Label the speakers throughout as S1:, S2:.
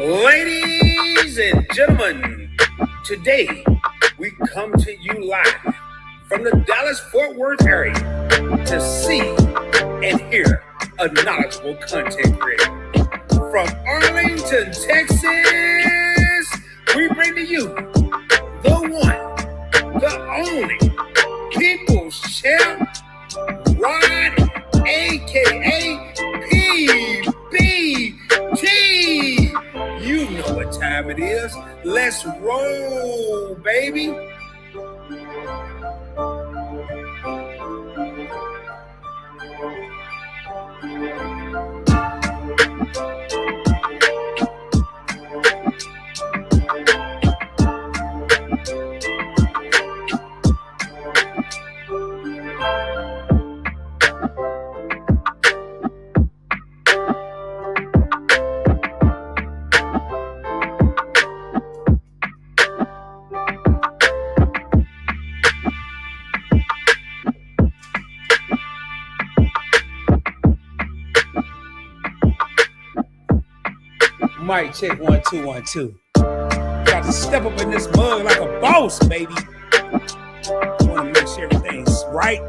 S1: Ladies and gentlemen, today we come to you live from the Dallas-Fort Worth area to see and hear a knowledgeable content creator. From Arlington, Texas, we bring to you the one, the only People's Champ, Rod, a.k.a. PBT. You know what time it is. Let's roll, baby. Mic check 1 2 1 2. Got to step up in this mug like a boss, baby. Want to make sure everything's right.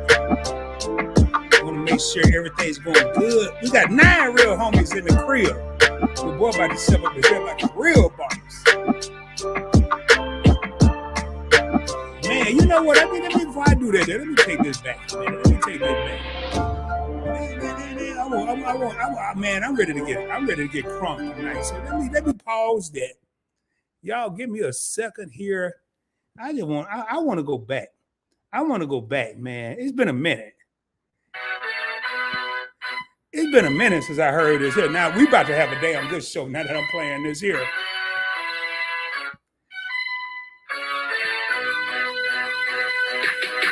S1: Want to make sure everything's going good. We got 9 real homies in the crib. The boy about to step up his head like a real boss. Man, you know what? Before I do that, let me take this back, man. Let me take this back. Man, I'm ready to get crunk tonight. So let me pause that. Y'all give me a second here. I want to go back. I want to go back, man. It's been a minute. It's been a minute since I heard this here. Now we about to have a damn good show now that I'm playing this here.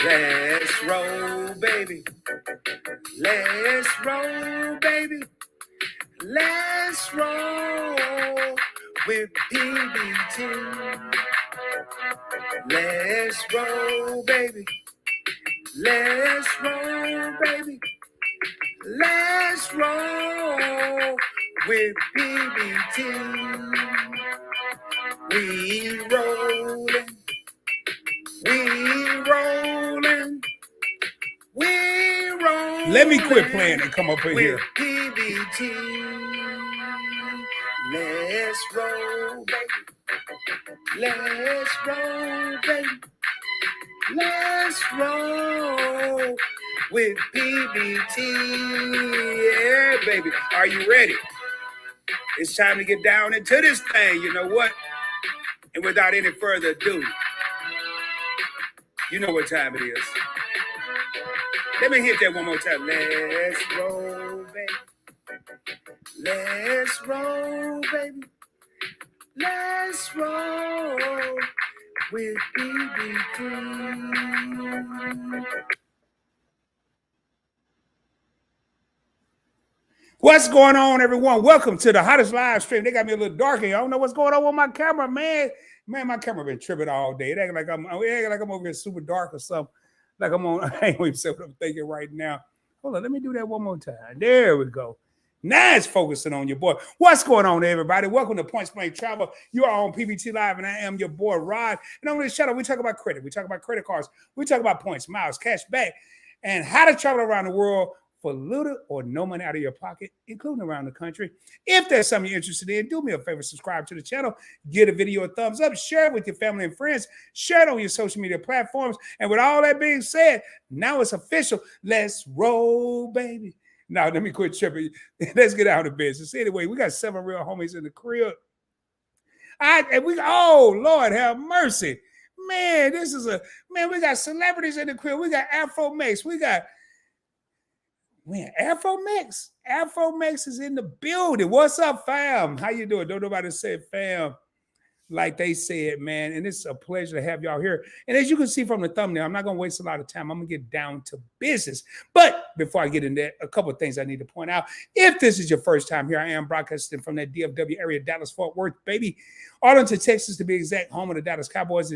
S1: Let's roll, baby. Let's roll, baby. Let's roll with PBT. Let's roll, baby. Let's roll, baby. Let's roll with PBT. We rolling. We rolling. We rolling. Let me quit playing and come up in here. PBT. Let's roll, baby. Let's roll, baby. Let's roll with PBT. Yeah, baby. Are you ready? It's time to get down into this thing. You know what? And without any further ado, you know what time it is. Let me hit that one more time. Let's roll, baby. Let's roll, baby. Let's roll with PBT. What's going on, everyone? Welcome to the hottest live stream. They got me a little dark here. I don't know what's going on with my camera, man. Man, my camera been tripping all day. It acting like I'm over here super dark or something. Like I'm on. I ain't even say what I'm thinking right now. Hold on, let me do that one more time. There we go. Now it's focusing on your boy. What's going on, everybody? Welcome to Point Blank Travel. You are on PBT Live, and I am your boy, Rod. And on this channel, we talk about credit. We talk about credit cards. We talk about points, miles, cash back, and how to travel around the world for little or no money out of your pocket, including around the country. If there's something you're interested in, do me a favor, subscribe to the channel, give the video a thumbs up, share it with your family and friends, share it on your social media platforms. And with all that being said, now it's official. Let's roll, baby. Now, let me quit tripping. Let's get out of business. Anyway, we got 7 real homies in the crib. Oh, Lord, have mercy. Man, we got celebrities in the crib. We got AMEX. AMEX. AMEX is in the building. What's up, fam? How you doing? Don't nobody say fam like they said, man. And it's a pleasure to have y'all here. And as you can see from the thumbnail, I'm not going to waste a lot of time. I'm going to get down to business. But before I get into that, a couple of things I need to point out. If this is your first time here, I am broadcasting from that DFW area, Dallas-Fort Worth, baby. Arlington, Texas, to be exact, home of the Dallas Cowboys.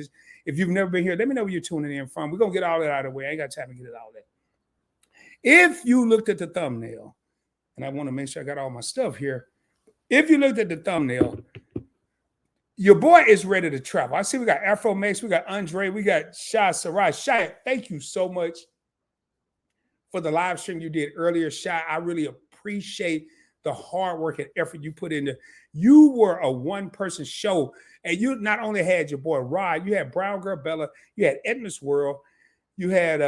S1: If you've never been here, let me know where you're tuning in from. We're going to get all that out of the way. I ain't got time to get it all that. If you looked at the thumbnail, and I want to make sure I got all my stuff here. If you looked at the thumbnail, your boy is ready to travel. I see we got AfroMax, we got Andre, we got 𝗖𝗧𝗪. Shy, thank you so much for the live stream you did earlier, Shy. I really appreciate the hard work and effort you put into. You were a one-person show, and you not only had your boy Rod, you had Brown Girl Bella, you had Edna's World, you had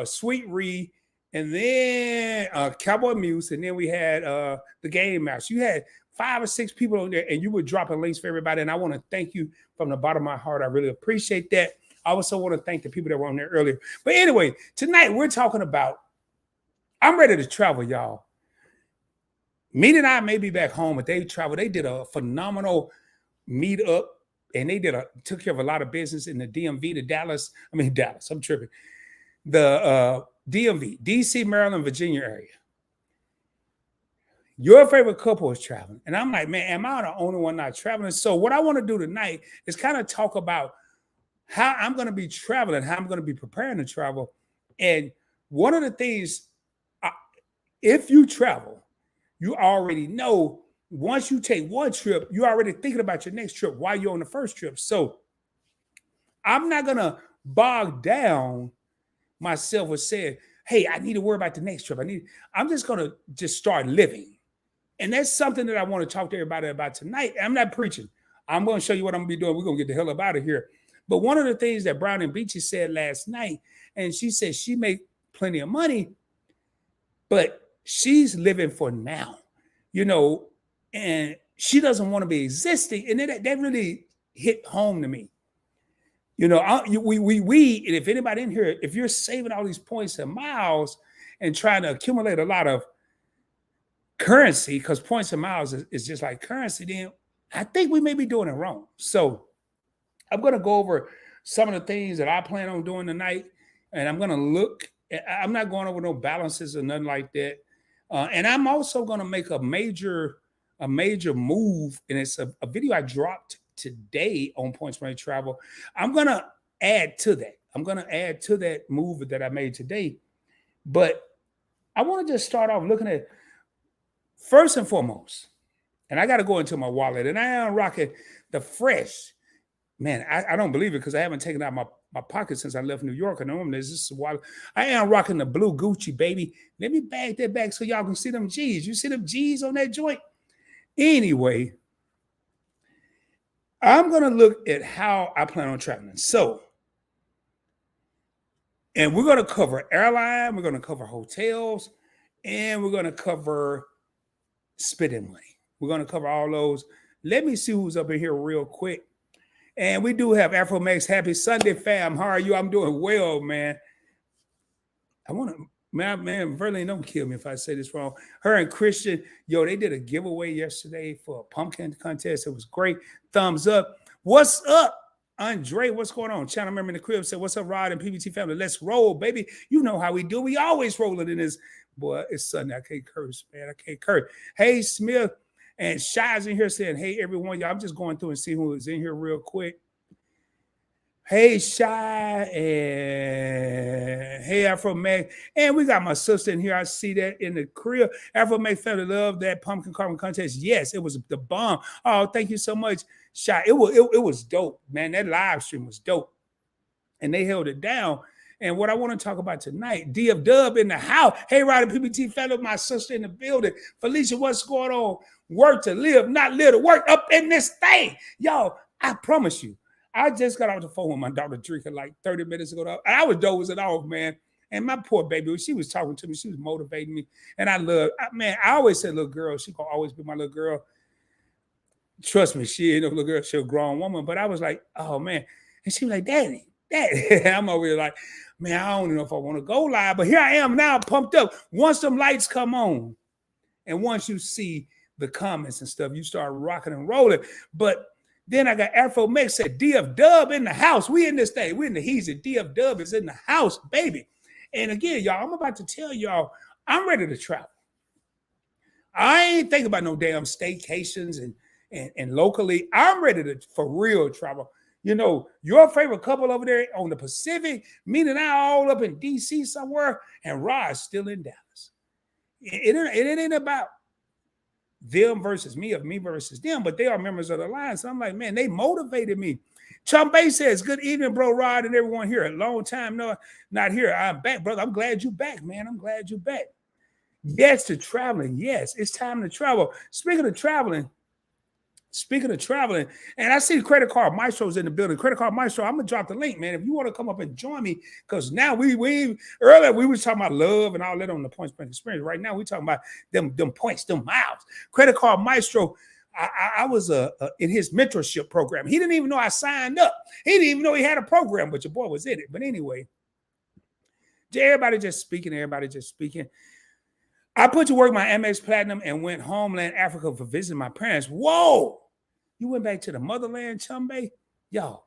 S1: Sweet Ree, and then Cowboy Muse, and then we had the Game Master. You had 5 or 6 people on there, and you were dropping links for everybody. And I want to thank you from the bottom of my heart. I really appreciate that. I also want to thank the people that were on there earlier. But anyway, tonight we're talking about, I'm ready to travel, y'all. Meet and I may be back home, but they traveled. They did a phenomenal meetup, and they took care of a lot of business in the DMV, Dallas, I'm tripping. The DMV, DC, Maryland, Virginia area. Your favorite couple is traveling. And I'm like, man, am I the only one not traveling? So what I want to do tonight is kind of talk about how I'm going to be traveling, how I'm going to be preparing to travel. And one of the things, if you travel, you already know once you take one trip, you're already thinking about your next trip while you're on the first trip. So I'm not going to bog down myself with saying, hey, I need to worry about the next trip. I'm just going to just start living. And that's something that I want to talk to everybody about tonight. I'm not preaching. I'm going to show you what I'm going to be doing. We're going to get the hell up out of here. But one of the things that Brown and Beachy said last night, and she said she made plenty of money, but she's living for now, and she doesn't want to be existing. And that really hit home to me. And if anybody in here, if you're saving all these points and miles and trying to accumulate a lot of currency, because points and miles is just like currency, then I think we may be doing it wrong. So I'm going to go over some of the things that I plan on doing tonight, and I'm going to look. I'm not going over no balances or nothing like that. And I'm also going to make a major move, and it's a video I dropped today on Points Money Travel. I'm going to add to that. I'm going to add to that move that I made today. But I want to just start off looking at, first and foremost, and I got to go into my wallet, and I am rocking the fresh. Man, I don't believe it because I haven't taken out my pocket since I left New York. And normally this is a wallet. I am rocking the blue Gucci, baby. Let me bag that back so y'all can see them G's. You see them G's on that joint? Anyway, I'm going to look at how I plan on traveling. So, and we're going to cover airline, we're going to cover hotels, and we're going to cover spending money. We're going to cover all those. Let me see who's up in here real quick. And we do have AfroMax. Happy Sunday, fam. How are you? I'm doing well, man. I want to, man, Verlene, don't kill me if I say this wrong. Her and Christian, they did a giveaway yesterday for a pumpkin contest. It was great. Thumbs up. What's up, Andre? What's going on? Channel member in the crib said, what's up, Rod and PBT family? Let's roll, baby. You know how we do. We always rolling in this. Boy, it's Sunday. I can't curse, man. I can't curse. Hey, Smith. And Shy's in here saying, hey, everyone, y'all, I'm just going through and see who is in here real quick. Hey, Shy, and hey, AfroMax. And we got my sister in here. I see that in the crib. AfroMax family love that pumpkin carving contest. Yes, it was the bomb. Oh, thank you so much, Shy. It was dope, man. That live stream was dope. And they held it down. And what I want to talk about tonight, DF Dub in the house. Hey, Ryder PBT fellow, my sister in the building. Felicia, what's going on? Work to live, not live to work up in this thing. Y'all, I promise you, I just got off the phone with my daughter drinking like 30 minutes ago. I was dozing off, man. And my poor baby, she was talking to me. She was motivating me. And I always said little girl. She going to always be my little girl. Trust me, she ain't no little girl. She's a grown woman. But I was like, oh, man. And she was like, Daddy. And I'm over here like, man, I don't even know if I want to go live. But here I am now pumped up. Once them lights come on and once you see the comments and stuff, you start rocking and rolling. But then I got AfroMax said, DF Dub in the house. We in this thing. We in the heat. DF Dub is in the house, baby. And again, y'all, I'm about to tell y'all, I'm ready to travel. I ain't thinking about no damn staycations and locally. I'm ready to, for real, travel. Your favorite couple over there on the Pacific, me and I all up in DC somewhere, and Rod's still in Dallas. It ain't about them versus me, of me versus them, but they are members of the line. So I'm like, man, they motivated me. 𝗖𝗎𝗡𝗘𝗖𝗧 says, good evening, bro Rod, and everyone here. A long time not here. I'm back, brother. I'm glad you're back, man. I'm glad you're back. Yes to traveling. Yes, it's time to travel. Speaking of traveling, and I see Credit Card Maestro's in the building. Credit Card Maestro, I'm gonna drop the link, man. If you want to come up and join me, because now we earlier we was talking about love and all that on the Point Spent Experience. Right now we talking about them points, them miles. Credit Card Maestro, I was in his mentorship program. He didn't even know I signed up. He didn't even know he had a program, but your boy was in it. But anyway, everybody just speaking. I put to work my AMEX Platinum and went homeland Africa for visiting my parents. Whoa! You went back to the motherland, 𝗖𝗎𝗡𝗘𝗖𝗧? Yo,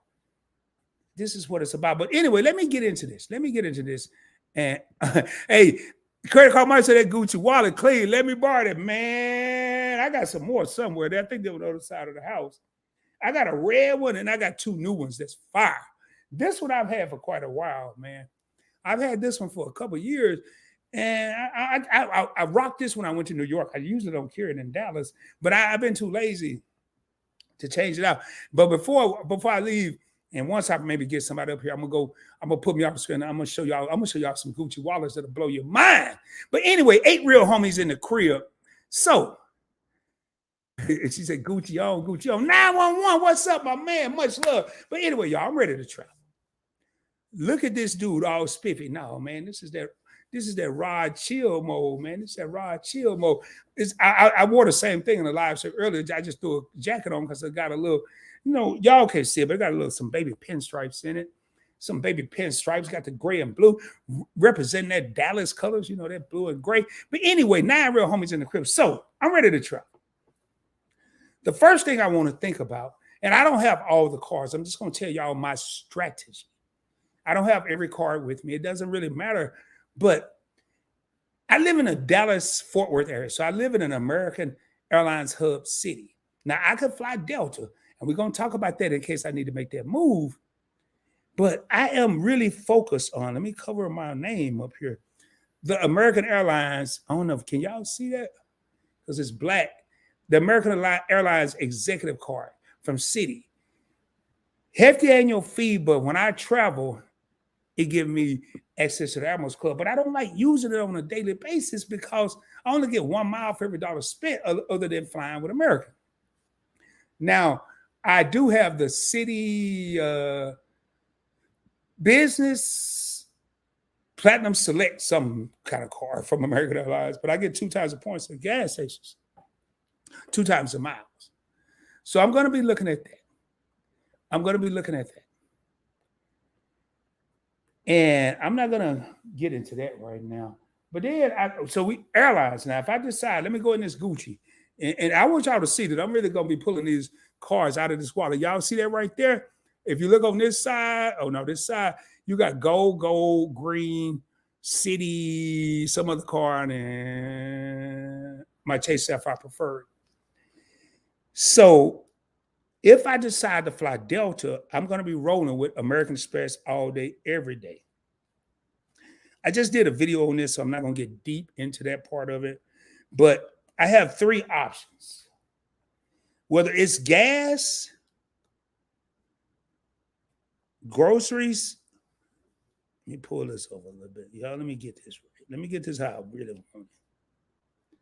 S1: this is what it's about. But anyway, let me get into this. And hey, Credit Card might say that Gucci wallet clean. Let me borrow it, man. I got some more somewhere there. I think they were on the other side of the house. I got a red one and I got two new ones that's fire. This one I've had for quite a while, man. I've had this one for a couple of years. And I rocked this when I went to New York. I usually don't carry it in Dallas, but I've been too lazy to change it out. But before I leave, and once I maybe get somebody up here, I'm gonna put me off the screen. I'm gonna show y'all some Gucci wallets that'll blow your mind. But anyway, 8 real homies in the crib. So she said, Gucci on. 911, what's up, my man? Much love. But anyway, y'all, I'm ready to travel. Look at this dude all spiffy. No, man, this is that Rod chill mode, man. This is that Rod chill mode. I wore the same thing in the live show earlier. I just threw a jacket on because I got a little, y'all can't see it, but it got some baby pinstripes in it. Some baby pinstripes, got the gray and blue, representing that Dallas colors, that blue and gray. But anyway, 9 real homies in the crib. So I'm ready to travel. The first thing I want to think about, and I don't have all the cards. I'm just going to tell y'all my strategy. I don't have every card with me. It doesn't really matter. But I live in a Dallas-Fort Worth area. So I live in an American Airlines hub city. Now, I could fly Delta, and we're going to talk about that in case I need to make that move. But I am really focused on, let me cover my name up here, the American Airlines. I don't know, can y'all see that? Because it's black. The American Airlines executive card from Citi. Hefty annual fee, but when I travel, it gives me access to the Admirals Club. But I don't like using it on a daily basis because I only get 1 mile for every dollar spent other than flying with American. Now, I do have the Citi Business Platinum Select, some kind of card from American Airlines, but I get 2 times the points at gas stations, 2 times the miles. So I'm going to be looking at that. And I'm not going to get into that right now. But then, airlines now, if I decide, let me go in this Gucci. And I want y'all to see that I'm really going to be pulling these cards out of this wallet. Y'all see that right there? If you look on this side, this side, you got gold, green, Citi, some other card, and my Chase Sapphire Preferred. So if I decide to fly Delta, I'm going to be rolling with American Express all day, every day. I just did a video on this, so I'm not going to get deep into that part of it. But I have 3 options. Whether it's gas, groceries. Let me pull this over a little bit. Y'all, let me get this right. Let me get this how I really want it.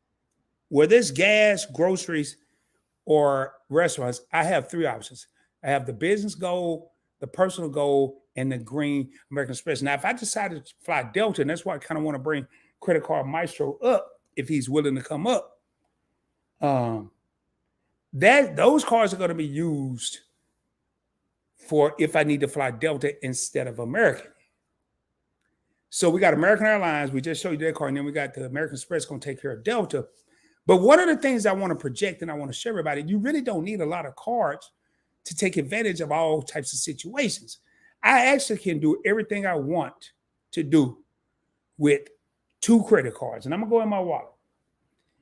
S1: Whether it's gas, groceries, or restaurants, I have 3 options. I have the business gold, the personal gold, and the green American Express. Now, if I decided to fly Delta, and that's why I kind of want to bring Credit Card Maestro up, if he's willing to come up, those cards are going to be used for if I need to fly Delta instead of American. So we got American Airlines. We just showed you that card, and then we got the American Express going to take care of Delta. But one of the things I want to project and I want to show everybody, you really don't need a lot of cards to take advantage of all types of situations. I actually can do everything I want to do with 2 credit cards. And I'm going to go in my wallet.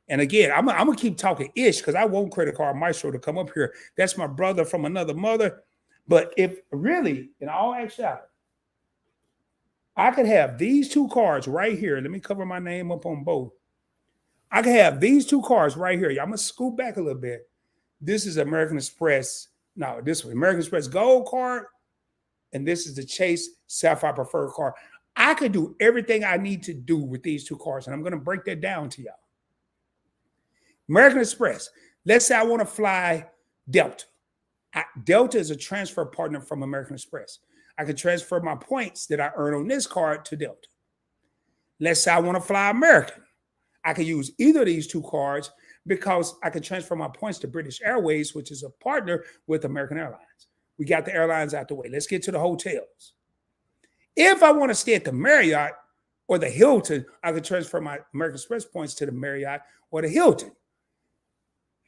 S1: And again, I'm going to keep talking ish because I want Credit Card Maestro to come up here. That's my brother from another mother. But if really, in all actuality, I could have these 2 cards right here. Let me cover my name up on both. I can have these two cards right here. I'm going to scoot back a little bit. This is American Express. No, this one, American Express Gold card. And this is the Chase Sapphire Preferred card. I could do everything I need to do with these two cards. And I'm going to break that down to y'all. American Express. Let's say I want to fly Delta. Delta is a transfer partner from American Express. I can transfer my points that I earn on this card to Delta. Let's say I want to fly American. I can use either of these two cards because I can transfer my points to British Airways, which is a partner with American Airlines. We got the airlines out the way. Let's get to the hotels. If I want to stay at the Marriott or the Hilton, I can transfer my American Express points to the Marriott or the Hilton.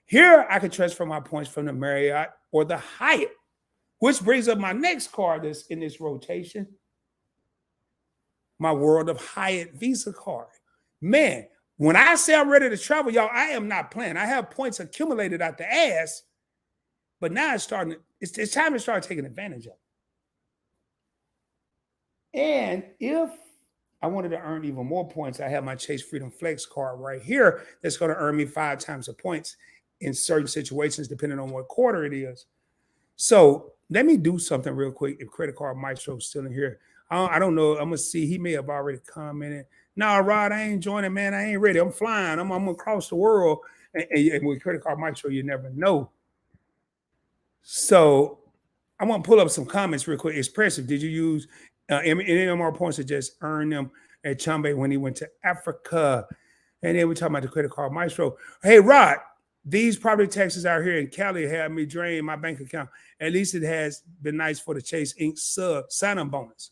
S1: Here, I can transfer my points from the Marriott or the Hyatt, which brings up my next card that's in this rotation, my World of Hyatt Visa card. Man, when I say I'm ready to travel, y'all, I am not playing. I have points accumulated out the ass, but now it's time to start taking advantage of it. And if I wanted to earn even more points, I have my Chase Freedom Flex card right here that's going to earn me 5 times the points in certain situations, depending on what quarter it is. So let me do something real quick. If Credit Card Maestro is still in here, I don't know. I'm going to see. He may have already commented. No, Rod, I ain't joining, man. I ain't ready. I'm flying. I'm across the world. And with Credit Card Maestro, you never know. So I want to pull up some comments real quick. Expressive. Did you use any more points to just earn them at Chambe when he went to Africa? And then we're talking about the Credit Card Maestro. Hey, Rod, these property taxes out here in Cali have me drain my bank account. At least it has been nice for the Chase Inc. sign-up bonus.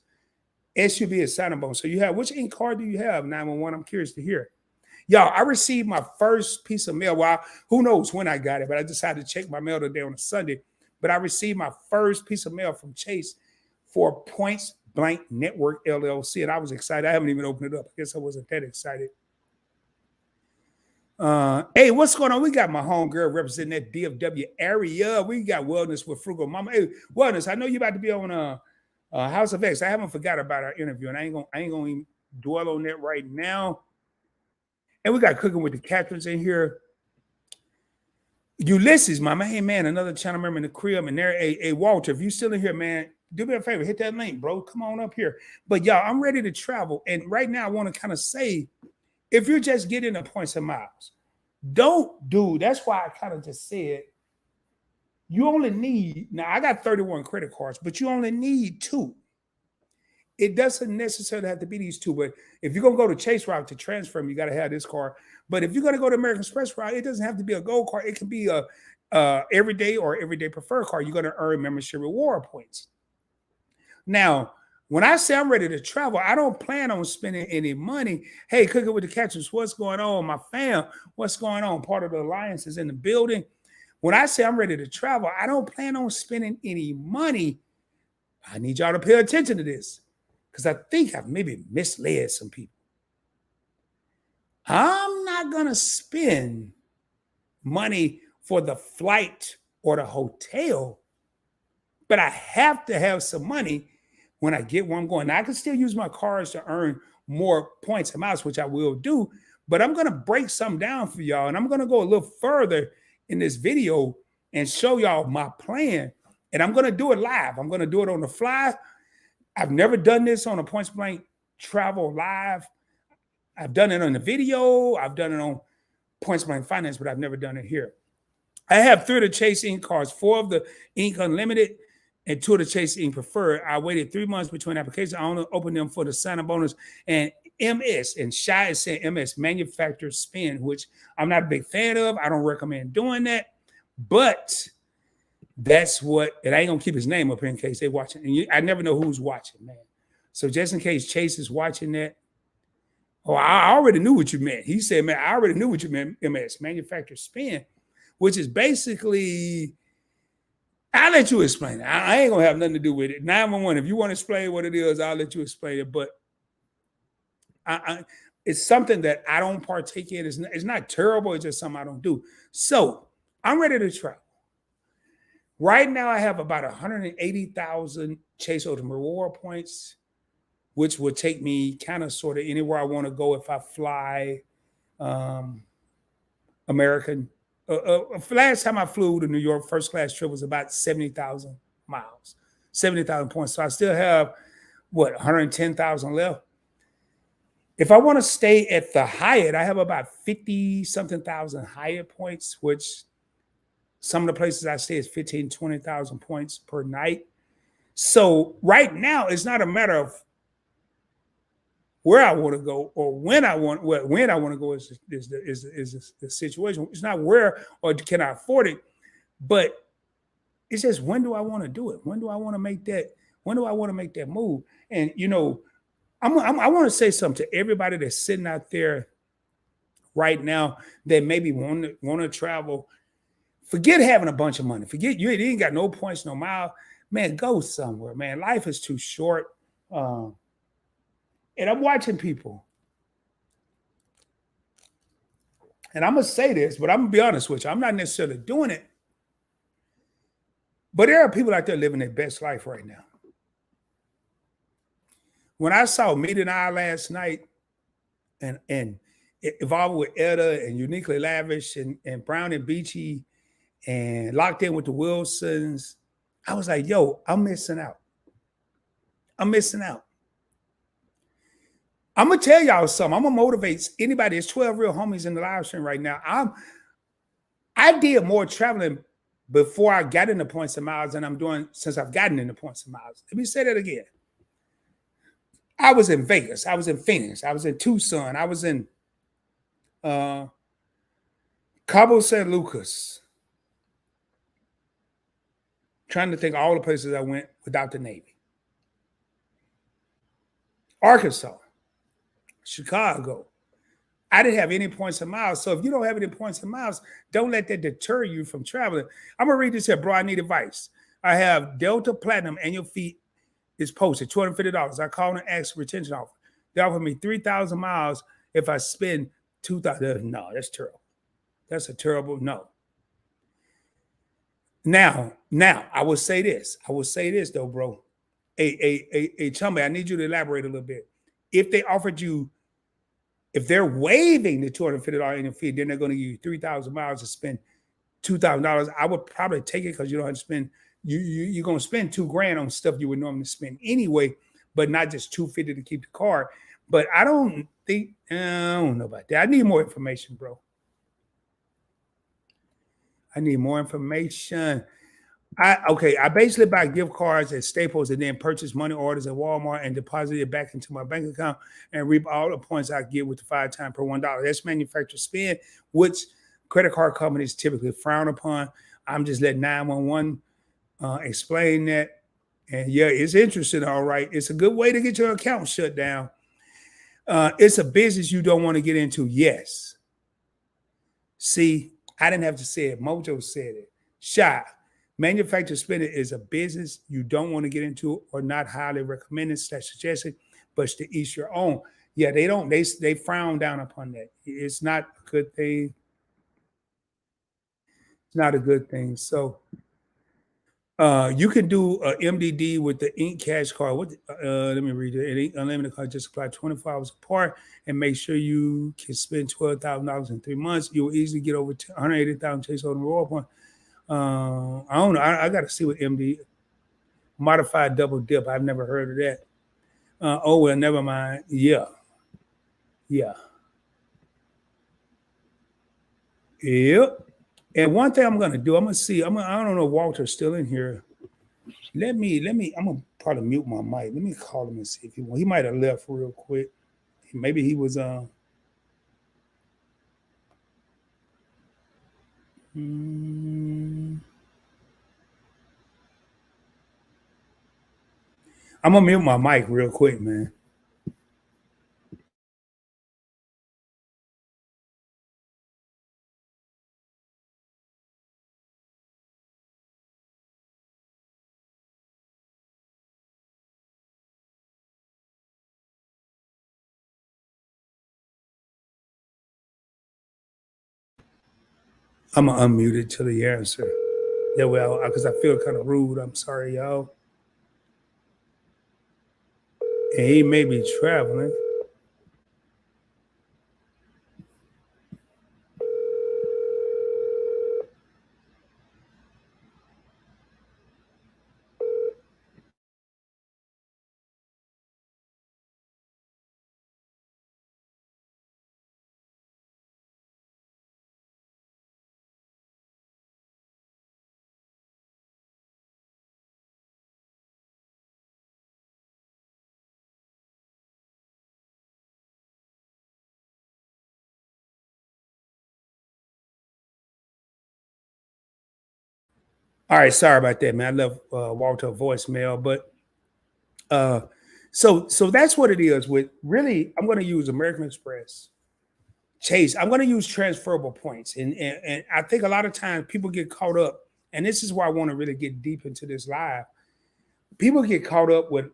S1: SUV is sign-up bonus. So you have, which Inc. card do you have, 911? I'm curious to hear. Y'all, I received my first piece of mail. Well, who knows when I got it, but I decided to check my mail today on a Sunday. But I received my first piece of mail from Chase for Points Blank Network LLC, and I was excited. I haven't even opened it up. I guess I wasn't that excited. Hey, what's going on? We got my homegirl representing that DFW area. We got Wellness with Frugal Mama. Hey, Wellness, I know you're about to be on House of X. I haven't forgot about our interview, and I ain't gonna even dwell on that right now. And we got Cooking with the Captains in here. Ulysses, mama. Hey, man, another channel member in the crib. And there, hey, Walter, if you still in here, man, do me a favor. Hit that link, bro. Come on up here. But, y'all, I'm ready to travel. And right now, I want to kind of say, if you're just getting the points and miles, that's why I kind of just said, you only need, now I got 31 credit cards, but you only need 2. It doesn't necessarily have to be these 2, but if you're going to go to Chase route to transfer them, you got to have this card. But if you're going to go to American Express route, it doesn't have to be a gold card. It can be a everyday or everyday preferred card. You're going to earn membership reward points. Now, when I say I'm ready to travel, I don't plan on spending any money. Hey, Cooking with the Catchers, what's going on? My fam, what's going on? Part of the Alliance is in the building. When I say I'm ready to travel, I don't plan on spending any money. I need y'all to pay attention to this because I think I've maybe misled some people. I'm not going to spend money for the flight or the hotel, but I have to have some money when I get where I'm going. Now, I can still use my cards to earn more points and miles, which I will do, but I'm going to break some down for y'all, and I'm going to go a little further in this video and show y'all my plan, and I'm going to do it live. I'm going to do it on the fly. I've never done this on a Points Blank Travel Live. I've done it on the video. I've done it on Points Blank Finance, but I've never done it here. I have 3 of the Chase Inc. cards, 4 of the Inc. Unlimited, and 2 of the Chase Inc. Preferred. I waited 3 months between applications. I only opened them for the sign-up bonus and MS. And Shy is saying MS, manufacturer spin, which I'm not a big fan of. I don't recommend doing that. But that's what, and I ain't going to keep his name up here in case they're watching. And I never know who's watching, man. So just in case Chase is watching that, I already knew what you meant. He said, man, I already knew what you meant, MS, manufacturer spin, which is basically, I'll let you explain it. I ain't going to have nothing to do with it. 911, if you want to explain what it is, I'll let you explain it. But it's something that I don't partake in. It's not terrible. It's just something I don't do. So I'm ready to travel. Right now, I have about 180,000 Chase Ultimate Reward points, which would take me kind of sort of anywhere I want to go if I fly. American. Last time I flew to New York, first class trip was about 70,000 miles, 70,000 points. So I still have what, 110,000 left. If I want to stay at the Hyatt, I have about 50 something thousand Hyatt points, which some of the places I stay is 15, 20,000 points per night. So right now, it's not a matter of where I want to go or when I want to go is the situation. It's not where or can I afford it, but it's just when do I want to do it? When do I want to make that? When do I want to make that move? And you know, I want to say something to everybody that's sitting out there right now that maybe want to travel. Forget having a bunch of money. Forget you ain't got no points, no miles. Man, go somewhere, man. Life is too short. And I'm watching people. And I'm going to say this, but I'm going to be honest with you. I'm not necessarily doing it. But there are people out there living their best life right now. When I saw Meet and I last night and involved with Etta and Uniquely Lavish and Brown and Beachy and Locked In with the Wilsons, I was like, yo, I'm missing out. I'm missing out. I'm gonna tell y'all something. I'm gonna motivate anybody. There's 12 real homies in the live stream right now. I did more traveling before I got into points and miles than I'm doing since I've gotten into points and miles. Let me say that again. I was in Vegas. I was in Phoenix. I was in Tucson. I was in Cabo San Lucas. Trying to think of all the places I went without the Navy. Arkansas. Chicago. I didn't have any points and miles. So if you don't have any points and miles, don't let that deter you from traveling. I'm going to read this here, bro. I need advice. I have Delta Platinum annual fee is posted, $250. I called and asked retention offer. They offered me 3,000 miles if I spend 2,000. No, that's terrible. That's a terrible no. Now, I will say this. I will say this though, bro. Hey, Chumby, I need you to elaborate a little bit. If they offered you, if they're waiving the $250 annual fee, then they're going to give you 3,000 miles to spend $2,000. I would probably take it because you don't have to spend. You're going to spend $2,000 on stuff you would normally spend anyway, but not just $250 to keep the car. But I don't know about that. I need more information, bro. I need more information. I basically buy gift cards at Staples and then purchase money orders at Walmart and deposit it back into my bank account and reap all the points I get with the 5 times per $1. That's manufacturer spend, which credit card companies typically frown upon. I'm just letting 911 explain that. And yeah, it's interesting, all right. It's a good way to get your account shut down. It's a business you don't want to get into, yes. See, I didn't have to say it. Mojo said it. Shot. Manufacturer spending is a business you don't want to get into or not highly recommended / suggested, but to each your own. Yeah, they frown down upon that. It's not a good thing. It's not a good thing. So you can do a MDD with the Ink Cash card. Let me read it. Ink Unlimited card just apply 24 hours apart and make sure you can spend $12,000 in 3 months. You will easily get over 180,000 chase on the reward point. I don't know. I got to see what MD modified double dip. I've never heard of that. Oh well, never mind. Yeah. Yep. And one thing I'm gonna do, I'm gonna see. I don't know if Walter's still in here. Let me. I'm gonna probably mute my mic. Let me call him and see if he might have left real quick. Maybe he was I'm gonna mute my mic real quick, man. I'm gonna unmute it till he answer. Yeah, well, because I feel kind of rude. I'm sorry, y'all. And he may be traveling. All right, sorry about that, man. I left Walter a voicemail, but so that's what it is. With really, I'm going to use American Express, Chase. I'm going to use transferable points, and I think a lot of times people get caught up, and this is why I want to really get deep into this live. People get caught up with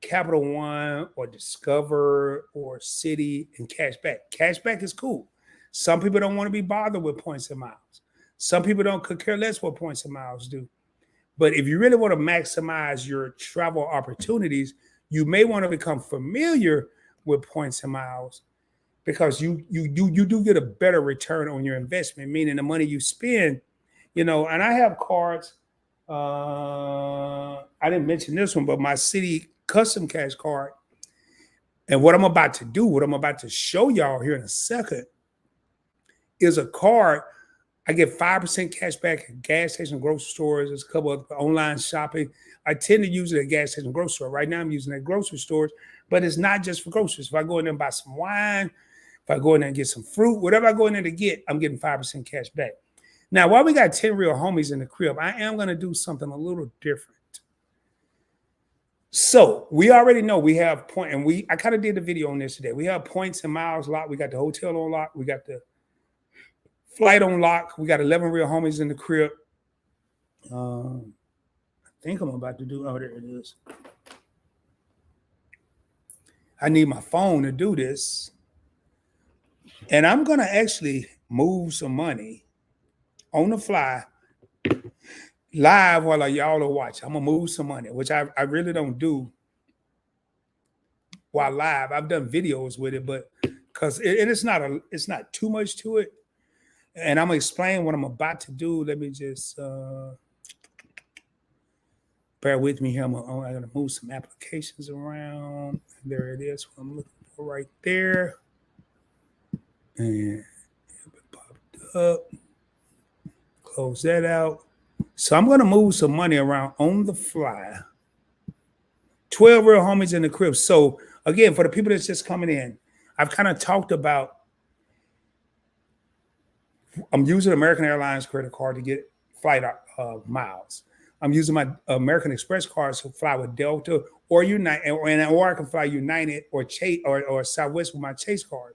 S1: Capital One or Discover or City and cashback. Cashback is cool. Some people don't want to be bothered with points and miles. Some people don't could care less what points and miles do. But if you really want to maximize your travel opportunities, you may want to become familiar with points and miles because you do get a better return on your investment, meaning the money you spend, and I have cards. I didn't mention this one, but my city custom cash card. And what I'm about to do, what I'm about to show y'all here in a second, is a card. I get 5% cash back at gas station, grocery stores. There's a couple of online shopping. I tend to use it at gas station, grocery store. Right now I'm using it at grocery stores, but it's not just for groceries. If I go in there and buy some wine, if I go in there and get some fruit, whatever I go in there to get, I'm getting 5% cash back. Now, while we got 10 real homies in the crib, I am going to do something a little different. So we already know we have point, and I kind of did the video on this today. We have points and miles lock. We got the hotel on lock. We got the flight on lock. We got 11 real homies in the crib. I think I'm about to do. Oh, there it is. I need my phone to do this, and I'm gonna actually move some money on the fly, live while y'all are watching. I'm gonna move some money, which I really don't do while live. I've done videos with it, but because it's not too much to it. And I'm gonna explain what I'm about to do. Let me just bear with me here. I'm gonna move some applications around. There it is. What I'm looking for right there. And it popped up. Close that out. So I'm gonna move some money around on the fly. 12 real homies in the crib. So again, for the people that's just coming in, I've kind of talked about. I'm using American Airlines credit card to get flight miles. I'm using my American Express cards to fly with Delta or United, or I can fly United or Chase or Southwest with my Chase card.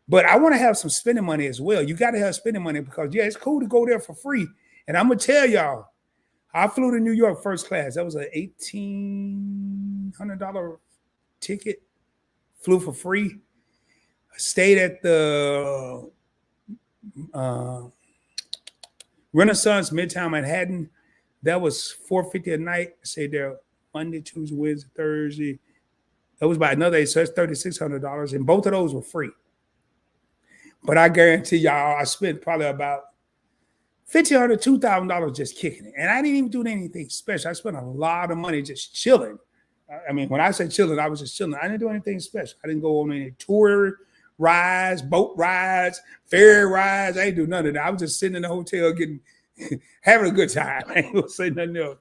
S1: But I want to have some spending money as well. You got to have spending money because it's cool to go there for free. And I'm gonna tell y'all, I flew to New York first class. That was an $1,800 ticket. Flew for free. I stayed at the Renaissance Midtown Manhattan. That was $450 a night. I stayed there Monday, Tuesday, Wednesday, Thursday. That was by another day, so that's $3,600, and both of those were free. But I guarantee y'all, I spent probably about $1,500, $2,000 just kicking it, and I didn't even do anything special. I spent a lot of money just chilling. I mean, when I say chilling, I was just chilling. I didn't do anything special. I didn't go on any tour rides, boat rides, ferry rides. I didn't do none of that. I was just sitting in the hotel having a good time. I ain't gonna say nothing else.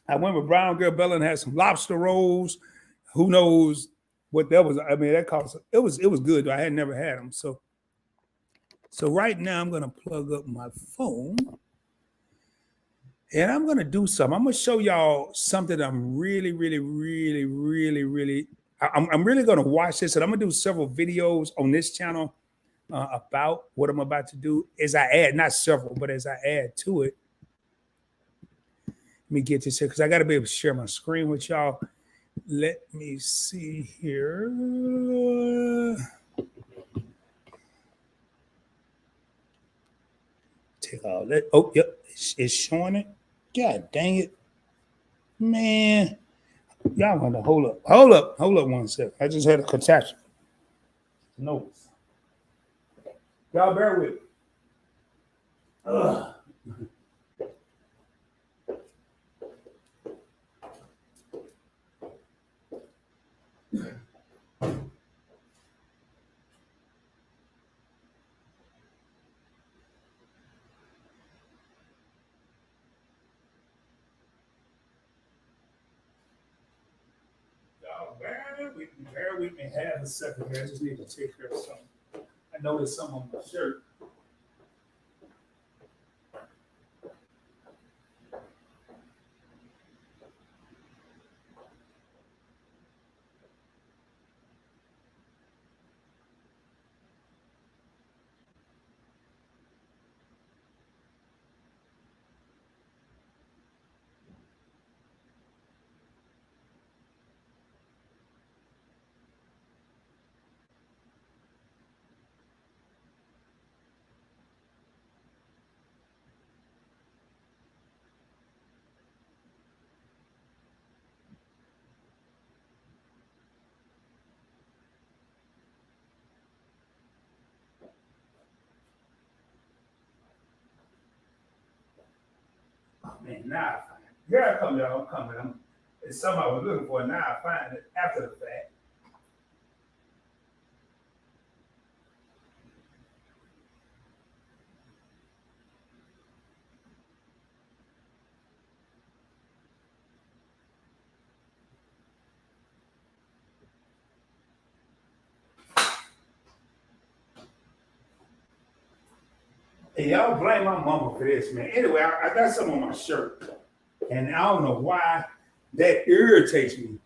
S1: I went with Brown Girl Bella and had some lobster rolls. Who knows what that was? I mean, that cost. It was good. I had never had them. So right now I'm gonna plug up my phone. And I'm gonna do something. I'm gonna show y'all something I'm really I'm really gonna watch this, and I'm gonna do several videos on this channel about what I'm about to do. As I add, not several, but as I add to it. Let me get this here because I got to be able to share my screen with y'all. Let me see here. Take all that. Oh, yep, it's showing it. God dang it, man! Y'all want to hold up 1 second. I just had a catastrophe. Notes. Y'all bear with me. Ugh. Bear with me half a second here. I just need to take care of something. I noticed something on my shirt. Man, now I find it. Here I come, y'all. I'm coming. It's something I was looking for. Now I find it after the fact. Hey, y'all blame my mama for this, man. Anyway, I got some on my shirt, and I don't know why that irritates me.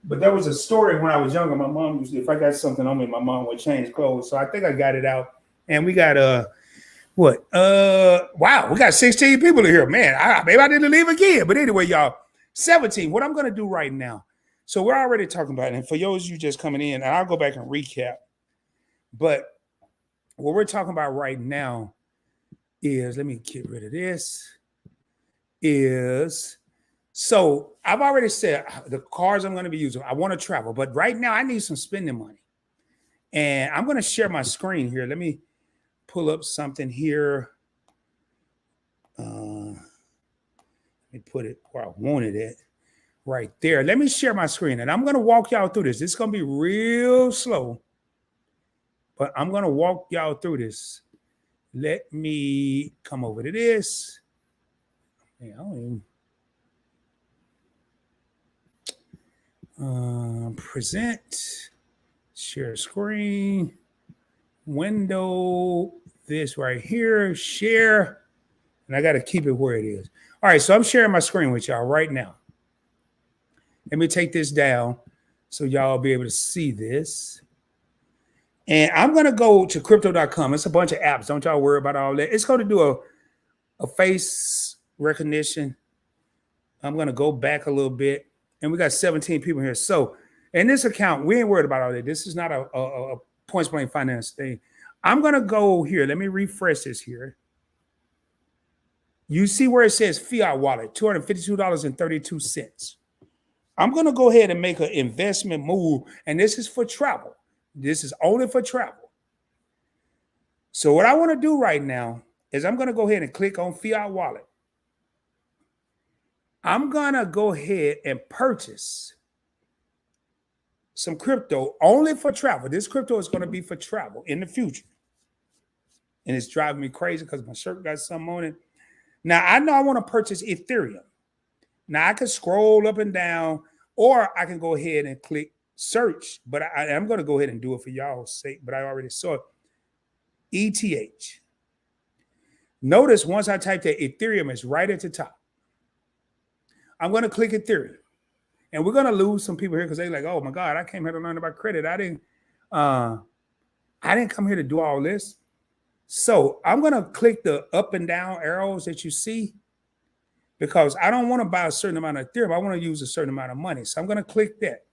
S1: But there was a story when I was younger. My mom used to, if I got something on me, my mom would change clothes. So I think I got it out. And we got what? Wow, we got 16 people in here. Man, maybe I didn't leave again. But anyway, y'all, 17. What I'm gonna do right now. So we're already talking about it. And for those of you just coming in, and I'll go back and recap. But what we're talking about right now is, let me get rid of this, so I've already said the cars I'm going to be using. I want to travel, but right now I need some spending money. And I'm going to share my screen here. Let me pull up something here. Let me put it where I wanted it, right there. Let me share my screen, and I'm going to walk y'all through this. It's going to be real slow, but I'm going to walk y'all through this. Let me come over to this. Yeah, I don't even present, share screen, window, this right here, share, and I got to keep it where it is. All right, so I'm sharing my screen with y'all right now. Let me take this down so y'all be able to see this. And I'm going to go to crypto.com. It's a bunch of apps. Don't y'all worry about all that. It's going to do a face recognition. I'm going to go back a little bit. And we got 17 people here. So in this account, we ain't worried about all that. This is not a points blank finance thing. I'm going to go here. Let me refresh this here. You see where it says fiat wallet, $252.32. I'm going to go ahead and make an investment move. And this is for travel. This is only for travel. So what I want to do right now is I'm going to go ahead and click on fiat wallet. I'm going to go ahead and purchase some crypto only for travel. This crypto is going to be for travel in the future. And it's driving me crazy because my shirt got something on it. Now, I know I want to purchase Ethereum. Now, I can scroll up and down, or I can go ahead and click search, but I'm going to go ahead and do it for y'all's sake, but I already saw it. ETH. Notice once I type that, Ethereum is right at the top. I'm going to click Ethereum, and we're going to lose some people here because they're like, oh my God, I came here to learn about credit. I didn't come here to do all this. So I'm going to click the up and down arrows that you see because I don't want to buy a certain amount of Ethereum. I want to use a certain amount of money. So I'm going to click that.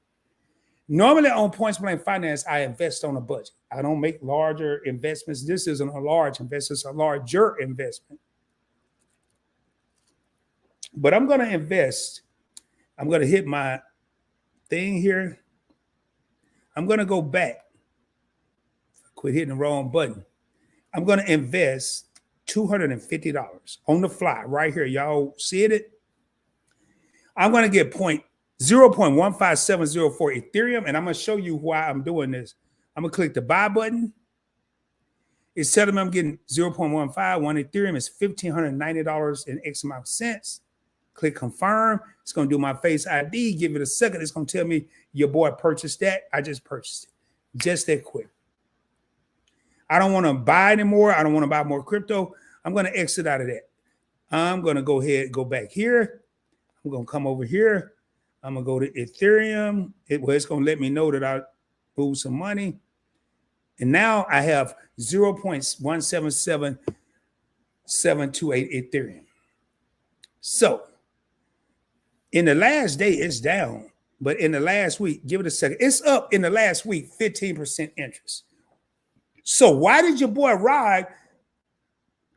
S1: Normally on Points Blank Finance, I invest on a budget. I don't make larger investments. This isn't a large investment. It's a larger investment. But I'm going to invest. I'm going to hit my thing here. I'm going to go back. Quit hitting the wrong button. I'm going to invest $250 on the fly right here. Y'all see it? I'm going to get 0.15704 Ethereum, and I'm going to show you why I'm doing this. I'm going to click the buy button. It's telling me I'm getting 0.15. One Ethereum is $1,590 in X amount of cents. Click confirm. It's going to do my Face ID. Give it a second. It's going to tell me your boy purchased that. I just purchased it. Just that quick. I don't want to buy anymore. I don't want to buy more crypto. I'm going to exit out of that. I'm going to go ahead, go back here. I'm going to come over here. I'm going to go to Ethereum. It's going to let me know that I moved some money. And now I have 0.177728 Ethereum. So in the last day, it's down. But in the last week, give it a second. It's up in the last week, 15% interest. So why did your boy ride?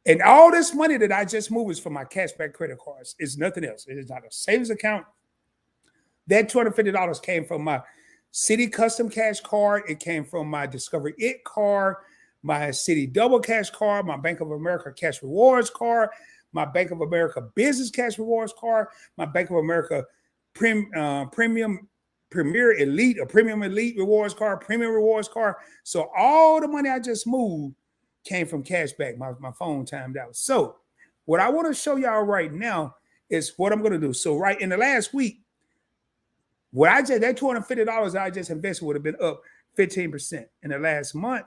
S1: And all this money that I just moved is for my cashback credit cards. It's nothing else. It is not a savings account. That $250 came from my City Custom Cash card. It came from my Discover It card, my City Double Cash card, my Bank of America Cash Rewards card, my Bank of America Business Cash Rewards card, my Bank of America Premium Elite or Premium Elite Rewards card, Premium Rewards card. So all the money I just moved came from cashback. My phone timed out. So what I want to show y'all right now is what I'm going to do. So right in the last week, that $250 I just invested would have been up 15%. In the last month,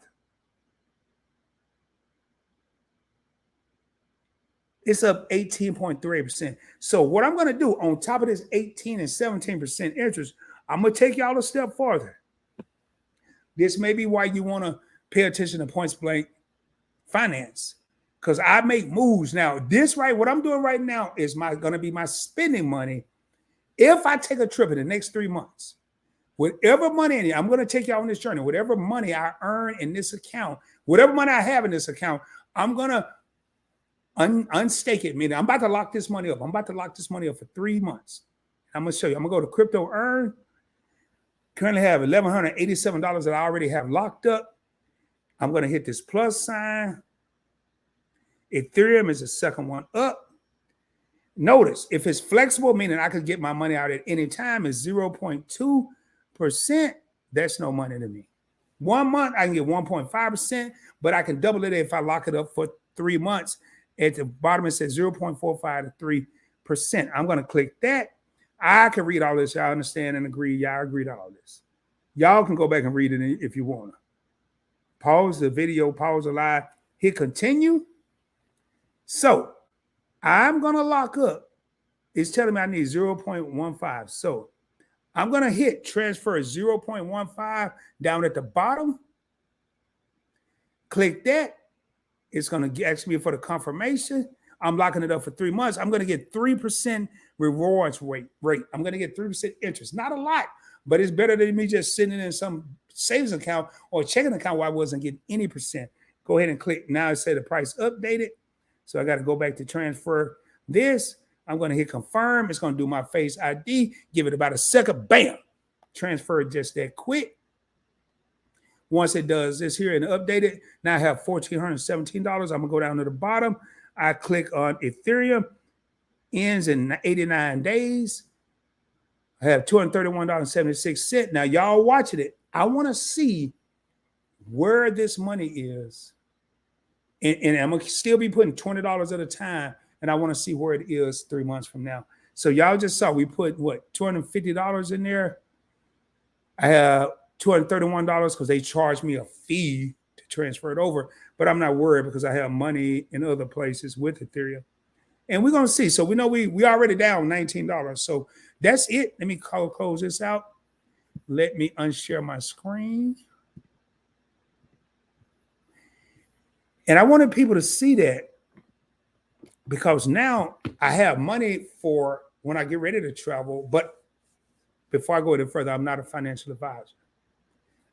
S1: it's up 18.3%. So what I'm going to do on top of this 18 and 17% interest, I'm going to take y'all a step farther. This may be why you want to pay attention to Points Blank Finance, because I make moves now. What I'm doing right now is going to be my spending money. If I take a trip in the next 3 months, whatever money, I'm going to take y'all on this journey, whatever money I earn in this account, whatever money I have in this account, I'm going to unstake it. Meaning I'm about to lock this money up. I'm about to lock this money up for 3 months. I'm going to show you. I'm going to go to Crypto Earn. Currently have $1,187 that I already have locked up. I'm going to hit this plus sign. Ethereum is the second one up. Notice, if it's flexible, meaning I could get my money out at any time, is 0.2%. That's no money to me. 1 month, I can get 1.5%, but I can double it if I lock it up for 3 months. At the bottom, it says 0.45 to 3%. I'm going to click that. I can read all this. Y'all understand and agree. Y'all agree to all this. Y'all can go back and read it if you want to. Pause the video, pause the live, hit continue. So I'm going to lock up. It's telling me I need 0.15. So I'm going to hit transfer 0.15 down at the bottom. Click that. It's going to ask me for the confirmation. I'm locking it up for 3 months. I'm going to get 3% rewards rate. I'm going to get 3% interest. Not a lot, but it's better than me just sitting in some savings account or checking account where I wasn't getting any percent. Go ahead and click. Now it said the price updated. So I got to go back to transfer this. I'm going to hit confirm. It's going to do my Face ID. Give it about a second. Bam. Transfer it just that quick. Once it does this here and update it, now I have $1,417. I'm going to go down to the bottom. I click on Ethereum. Ends in 89 days. I have $231.76. Now, y'all watching it. I want to see where this money is. And I'm going to still be putting $20 at a time. And I want to see where it is 3 months from now. So y'all just saw we put, what, $250 in there. I have $231 because they charged me a fee to transfer it over. But I'm not worried because I have money in other places with Ethereum. And we're going to see. So we know we already down $19. So that's it. Let me close this out. Let me unshare my screen. And I wanted people to see that because now I have money for when I get ready to travel. But before I go any further, I'm not a financial advisor.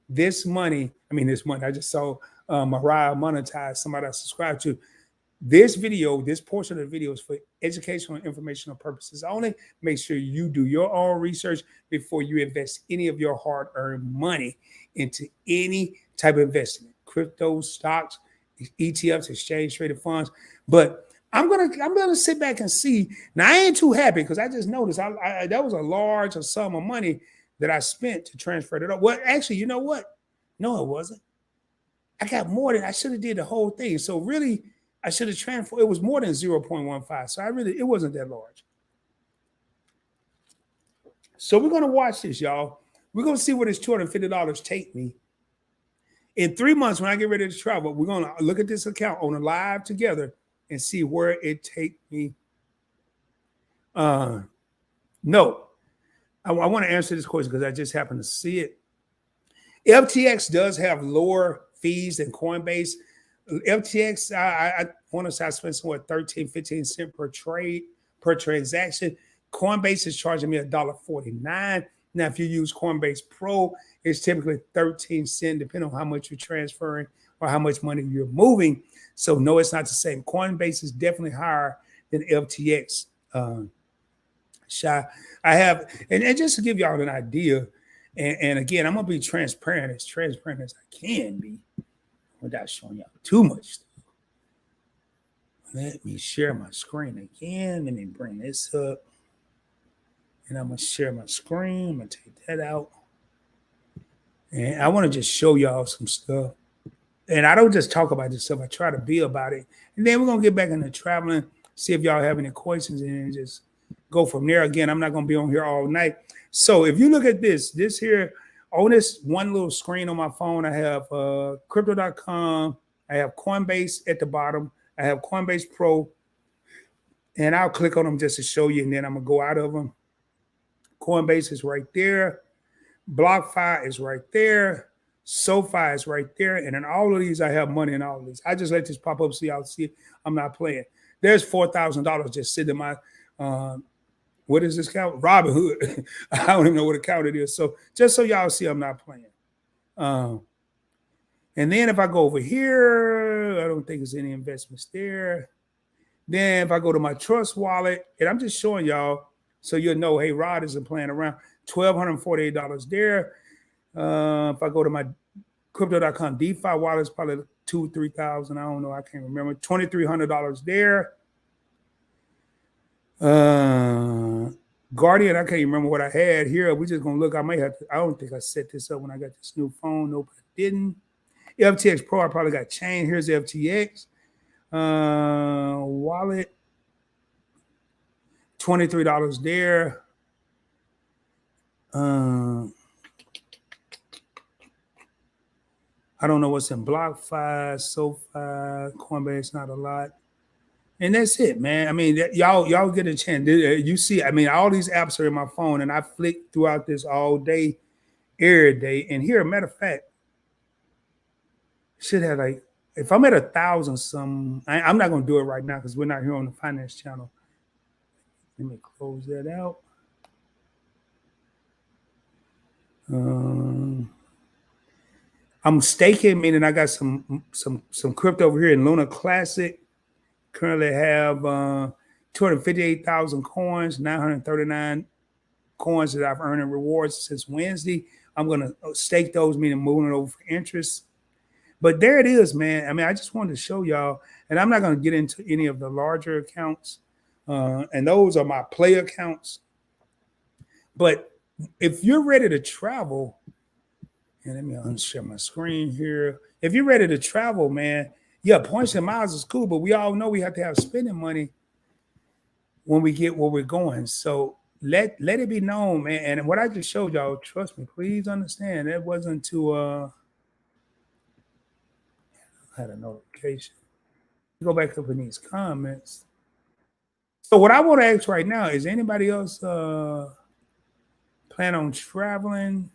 S1: This money, I just saw Mariah monetize, somebody I subscribed to. This portion of the video is for educational and informational purposes only. Make sure you do your own research before you invest any of your hard-earned money into any type of investment, crypto, stocks, ETFs, exchange traded funds. But I'm gonna sit back and see. Now I ain't too happy because I just noticed that was a large sum of money that I spent to transfer it up. Well, actually, you know what? No, it wasn't. I got more than I should have did the whole thing. So really, I should have transferred. It was more than 0.15. So it wasn't that large. So we're going to watch this, y'all. We're going to see where this $250 take me. In 3 months, when I get ready to travel, we're going to look at this account on a live together and see where it take me. No. I want to answer this question because I just happened to see it. FTX does have lower fees than Coinbase. FTX, I want to say I spent somewhere 13, 15 cents per trade, per transaction. Coinbase is charging me $1.49. Now, if you use Coinbase Pro, it's typically 13 cents, depending on how much you're transferring or how much money you're moving. So, no, it's not the same. Coinbase is definitely higher than FTX. I have, and just to give y'all an idea, and again, I'm going to be transparent as I can be without showing y'all too much stuff. Let me share my screen again. Let me bring this up. And I'm going to share my screen. I'm going to take that out. And I want to just show y'all some stuff. And I don't just talk about this stuff. I try to be about it. And then we're going to get back into traveling, see if y'all have any questions, and just go from there. Again, I'm not going to be on here all night. So if you look at this here, on this one little screen on my phone, I have crypto.com. I have Coinbase at the bottom. I have Coinbase Pro. And I'll click on them just to show you, and then I'm going to go out of them. Coinbase is right there. BlockFi is right there. SoFi is right there. And in all of these, I have money in all of these. I just let this pop up so y'all see it. I'm not playing. There's $4,000 just sitting in my, what is this account? Robinhood. I don't even know what account it is. So just so y'all see, I'm not playing. And then if I go over here, I don't think there's any investments there. Then if I go to my trust wallet, and I'm just showing y'all so you'll know, hey, Rod isn't playing around. $1,248 there. If I go to my crypto.com DeFi wallet, it's probably $2,000, $3,000. I don't know. I can't remember. $2,300 there. Guardian, I can't remember what I had here. We're just going to look. I might have to. I don't think I set this up when I got this new phone. Nope, I didn't. FTX Pro, I probably got chain. Here's FTX. Wallet. $23 there. I don't know what's in BlockFi, SoFi, Coinbase, not a lot. And that's it, man. I mean, y'all get a chance. You see, I mean, all these apps are in my phone, and I flick throughout this all day, every day. And here, matter of fact, should have like, if I'm at 1,000 some, I'm not going to do it right now because we're not here on the finance channel. Let me close that out. I'm staking, meaning I got some crypto over here in Luna Classic. Currently have 258,000 coins, 939 coins that I've earned in rewards since Wednesday. I'm going to stake those, meaning moving it over for interest. But there it is, man. I mean, I just wanted to show y'all, and I'm not going to get into any of the larger accounts. And those are my play accounts. But if you're ready to travel, and let me unshare my screen here. If you're ready to travel, man, yeah, points and miles is cool, but we all know we have to have spending money when we get where we're going. So let it be known, man. And what I just showed y'all, trust me, please understand, that wasn't to I had a notification. Go back up in these comments. So what I want to ask right now is anybody else plan on traveling?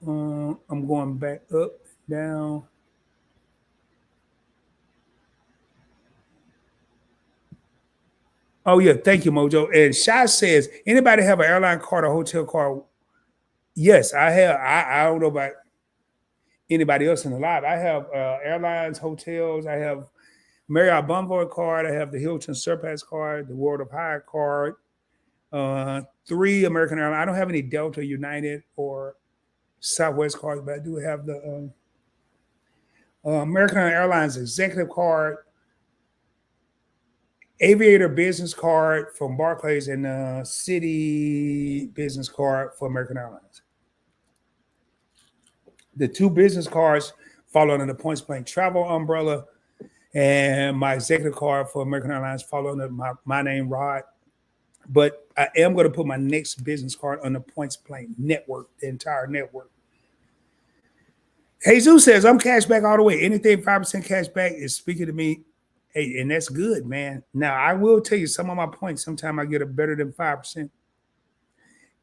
S1: I'm going back up, down. Oh yeah, thank you, Mojo. And Shai says, anybody have an airline card or hotel card? Yes, I have. I don't know about anybody else in the live. I have airlines, hotels. I have Marriott Bonvoy card. I have the Hilton Surpass card, the World of Hyatt card, 3 American Airlines. I don't have any Delta, United, or Southwest cards, but I do have the American Airlines Executive card, Aviator Business card from Barclays, and Citi Business card for American Airlines. The 2 business cards fall under the Points Blank Travel umbrella, and my executive card for American Airlines fall under my name, Rod. But I am going to put my next business card on the Points Blank network, the entire network. Jesus says, I'm cash back all the way. Anything 5% cash back is speaking to me. Hey, and that's good, man. Now, I will tell you some of my points. Sometimes I get a better than 5%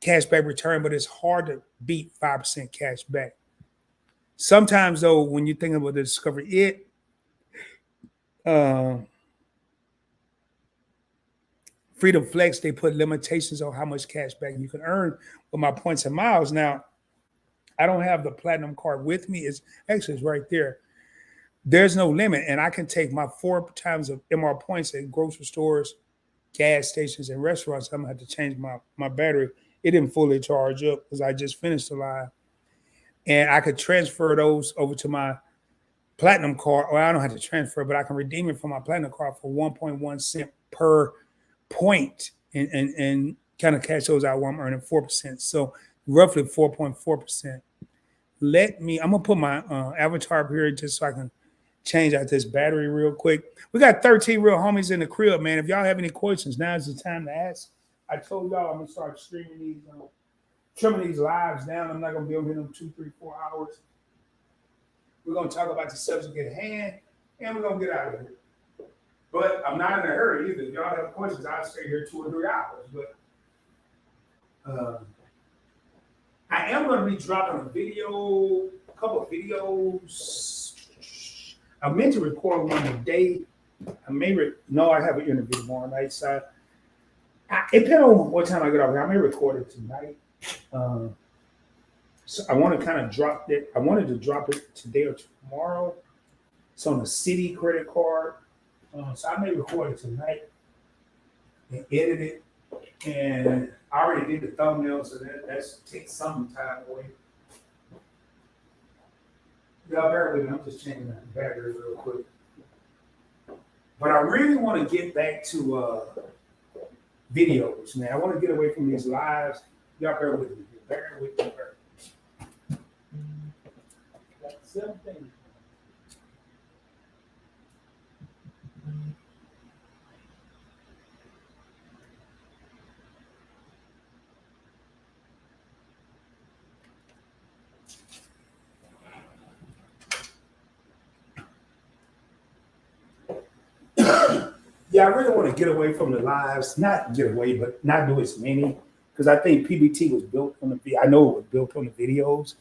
S1: cash back return, but it's hard to beat 5% cash back. Sometimes, though, when you think about the Discover It, Freedom Flex, they put limitations on how much cash back you can earn with my points and miles. Now, I don't have the platinum card with me. It's right there. There's no limit, and I can take my 4 times of MR points at grocery stores, gas stations, and restaurants. I'm going to have to change my battery. It didn't fully charge up because I just finished the live. And I could transfer those over to my platinum card, or I don't have to transfer, but I can redeem it from my platinum card for 1.1 cent per point, and kind of cash those out while I'm earning 4%. So roughly 4.4%. I'm gonna put my avatar up here just so I can change out this battery real quick. We got 13 real homies in the crib, man. If y'all have any questions, now's the time to ask. I told y'all I'm gonna start streaming these, trimming these lives down. I'm not gonna be able to them 2, 3, 4 hours. We're gonna talk about the subject at hand, and we're gonna get out of here. But I'm not in a hurry either. If y'all have questions, I'll stay here 2 or 3 hours. But I am going to be dropping a couple of videos. I meant to record one today. I have an interview tomorrow night. So it depends on what time I get off here. I may record it tonight. So I want to kind of drop it. I wanted to drop it today or tomorrow. It's on a Citi credit card. So I may record it tonight and edit it. And I already did the thumbnail, so that's takes some time away. Y'all bear with me, I'm just changing the battery real quick. But I really want to get back to videos, man. I want to get away from these lives. Y'all bear with me. Bear with me. Got 7 things. Yeah, I really want to get away from the lives. Not get away, but not do as many. Because I think PBT was built on I know it was built on the videos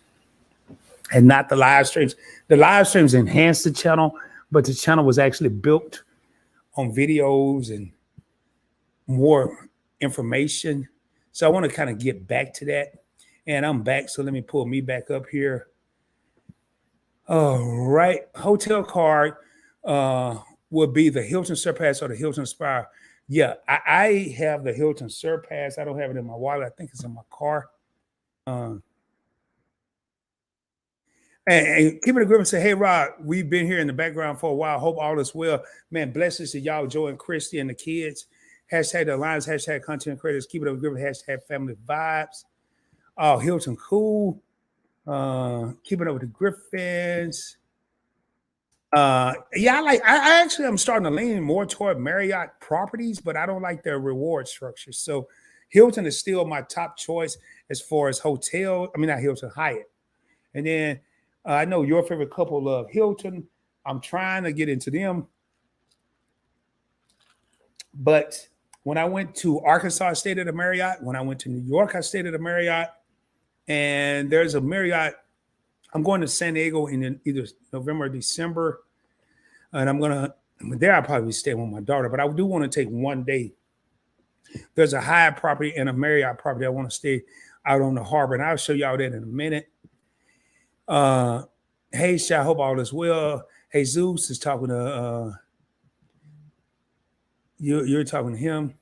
S1: and not the live streams. The live streams enhanced the channel, but the channel was actually built on videos and more information. So I want to kind of get back to that. And I'm back. So let me pull me back up here. All right. Hotel card would be the Hilton Surpass or the Hilton Spire. Yeah, I have the Hilton Surpass. I don't have it in my wallet. I think it's in my car. And keep it a grip and say, hey, Rod, we've been here in the background for a while. Hope all is well. Man, blessings to y'all, Joe and Christy and the kids. Hashtag the Alliance, hashtag content creators. Keep it a grip, hashtag family vibes. Oh, Hilton cool. Keeping up with the Griffins. Yeah, I actually am starting to lean more toward Marriott properties, but I don't like their reward structure. So Hilton is still my top choice as far as hotel. I mean, not Hilton, Hyatt. And then I know your favorite couple of Hilton. I'm trying to get into them. But when I went to Arkansas, I stayed at a Marriott. When I went to New York, I stayed at a Marriott. And there's a Marriott. I'm going to San Diego in either November or December. And I'll probably stay with my daughter, but I do want to take one day. There's a Hyatt property and a Marriott property. I want to stay out on the harbor, and I'll show y'all that in a minute. Hey, Sha, I hope all is well. Hey, Zeus is talking to you're talking to him.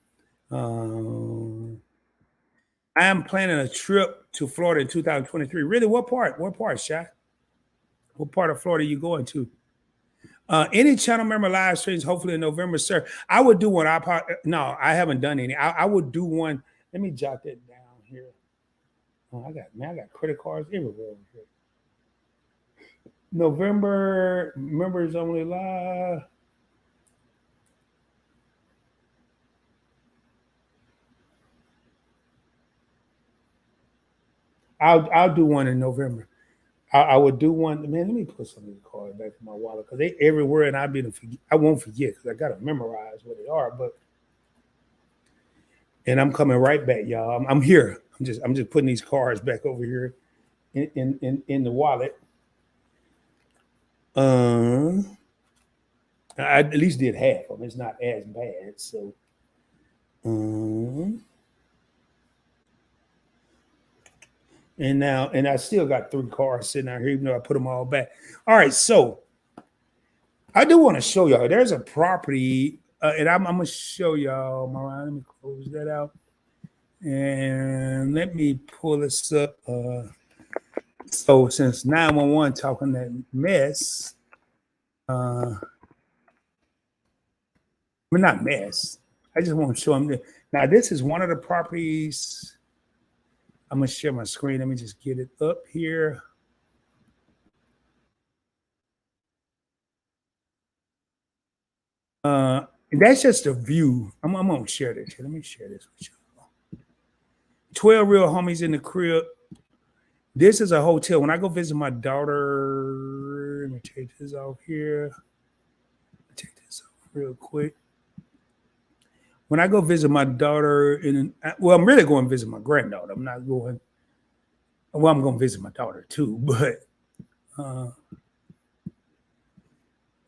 S1: I am planning a trip to Florida in 2023. Really, what part? What part, Sha? What part of Florida are you going to? Any channel member live streams, hopefully in November, sir. I would do one. No, I haven't done any. I would do one. Let me jot that down here. Oh, I got credit cards everywhere over here. November, members only live. I'll do one in November. I would do one. Man, let me put some of these cards back in my wallet because they everywhere, and I won't forget because I gotta memorize what they are. And I'm coming right back, y'all. I'm here. I'm just putting these cards back over here in the wallet. I at least did half of them. It's not as bad. So. And I still got 3 cards sitting out here, even though I put them all back. All right, so I do want to show y'all. There's a property, and I'm going to show y'all. Let me close that out. And let me pull this up. So since 911 talking that mess, We're not mess. I just want to show them this. Now, this is one of the properties. I'm going to share my screen. Let me just get it up here. That's just a view. I'm going to share this. Let me share this with you. 12 real homies in the crib. This is a hotel. When I go visit my daughter, let me take this off here. Take this off real quick. When I go visit my daughter, I'm really going to visit my granddaughter. I'm not going. Well, I'm going to visit my daughter too, but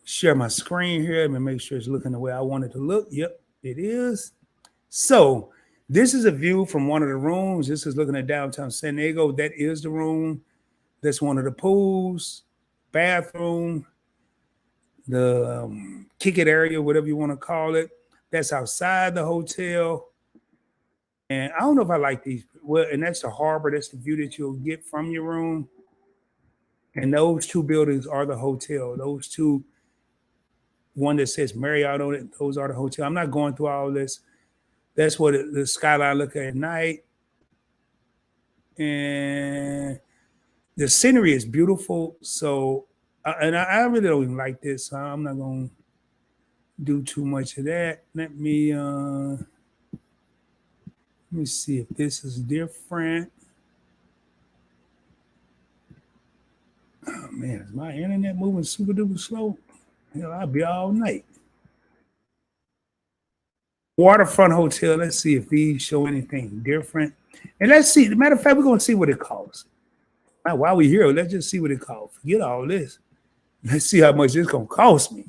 S1: share my screen here. Let me make sure it's looking the way I want it to look. Yep, it is. So this is a view from one of the rooms. This is looking at downtown San Diego. That is the room. That's one of the pools, bathroom, the kick it area, whatever you want to call it. That's outside the hotel. And I don't know if I like these. Well, and that's the harbor. That's the view that you'll get from your room. And those two buildings are the hotel. Those two, one that says Marriott on it, those are the hotel. I'm not going through all this. That's what the skyline look at night. And the scenery is beautiful. So, and I really don't even like this. So I'm not going to do too much of that. Let me see if this is different. Oh man, is my internet moving super duper slow? Hell, I'll be all night. Waterfront hotel. Let's see if these show anything different. And let's see. As a matter of fact, we're gonna see what it costs. While we're here, let's just see what it costs. Forget all this. Let's see how much it's gonna cost me.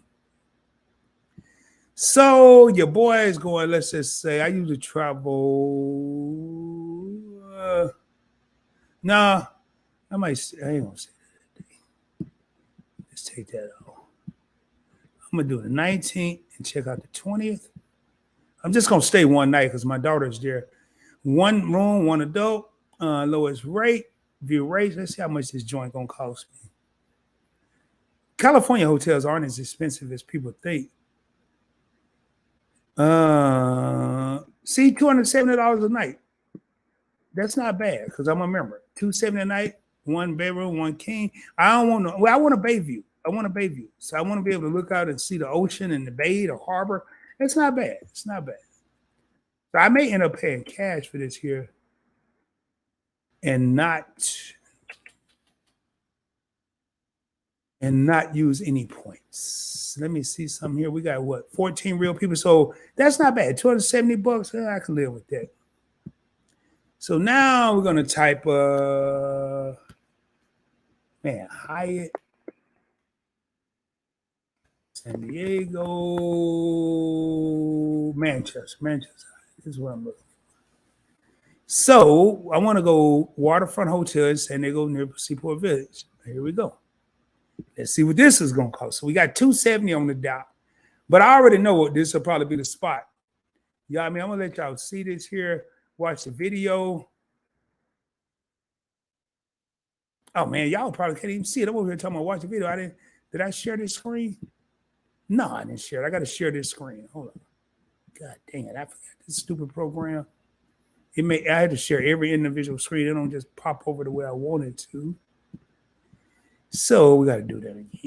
S1: So your boy is going, let's just say I usually travel. Nah, I ain't gonna say that. Let's take that off. I'm gonna do the 19th and check out the 20th. I'm just gonna stay one night because my daughter's there. One room, one adult, lowest rate, view rates. Let's see how much this joint gonna cost me. California hotels aren't as expensive as people think. See, $270 a night. That's not bad because I'm a member. $270 a night, one bedroom, one king. I don't want to. Well, I want a bay view. So I want to be able to look out and see the ocean and the bay, the harbor. It's not bad. It's not bad. So I may end up paying cash for this here and not use any points. Let me see something here. We got what? 14 real people. So that's not bad. $270. I can live with that. So now we're gonna type Hyatt San Diego, Manchester. This is what I'm looking for. So I want to go waterfront hotel in San Diego near Seaport Village. Here we go. Let's see what this is gonna cost. So we got $270 on the dot, but I already know what this will probably be the spot. Yeah, I mean, I'm gonna let y'all see this here. Watch the video. Oh man, y'all probably can't even see it. I'm over here talking about watch the video. Did I share this screen? No, I didn't share it. I got to share this screen. Hold on. God dang it. I forgot this stupid program. I had to share every individual screen. It don't just pop over the way I want it to. So we got to do that again.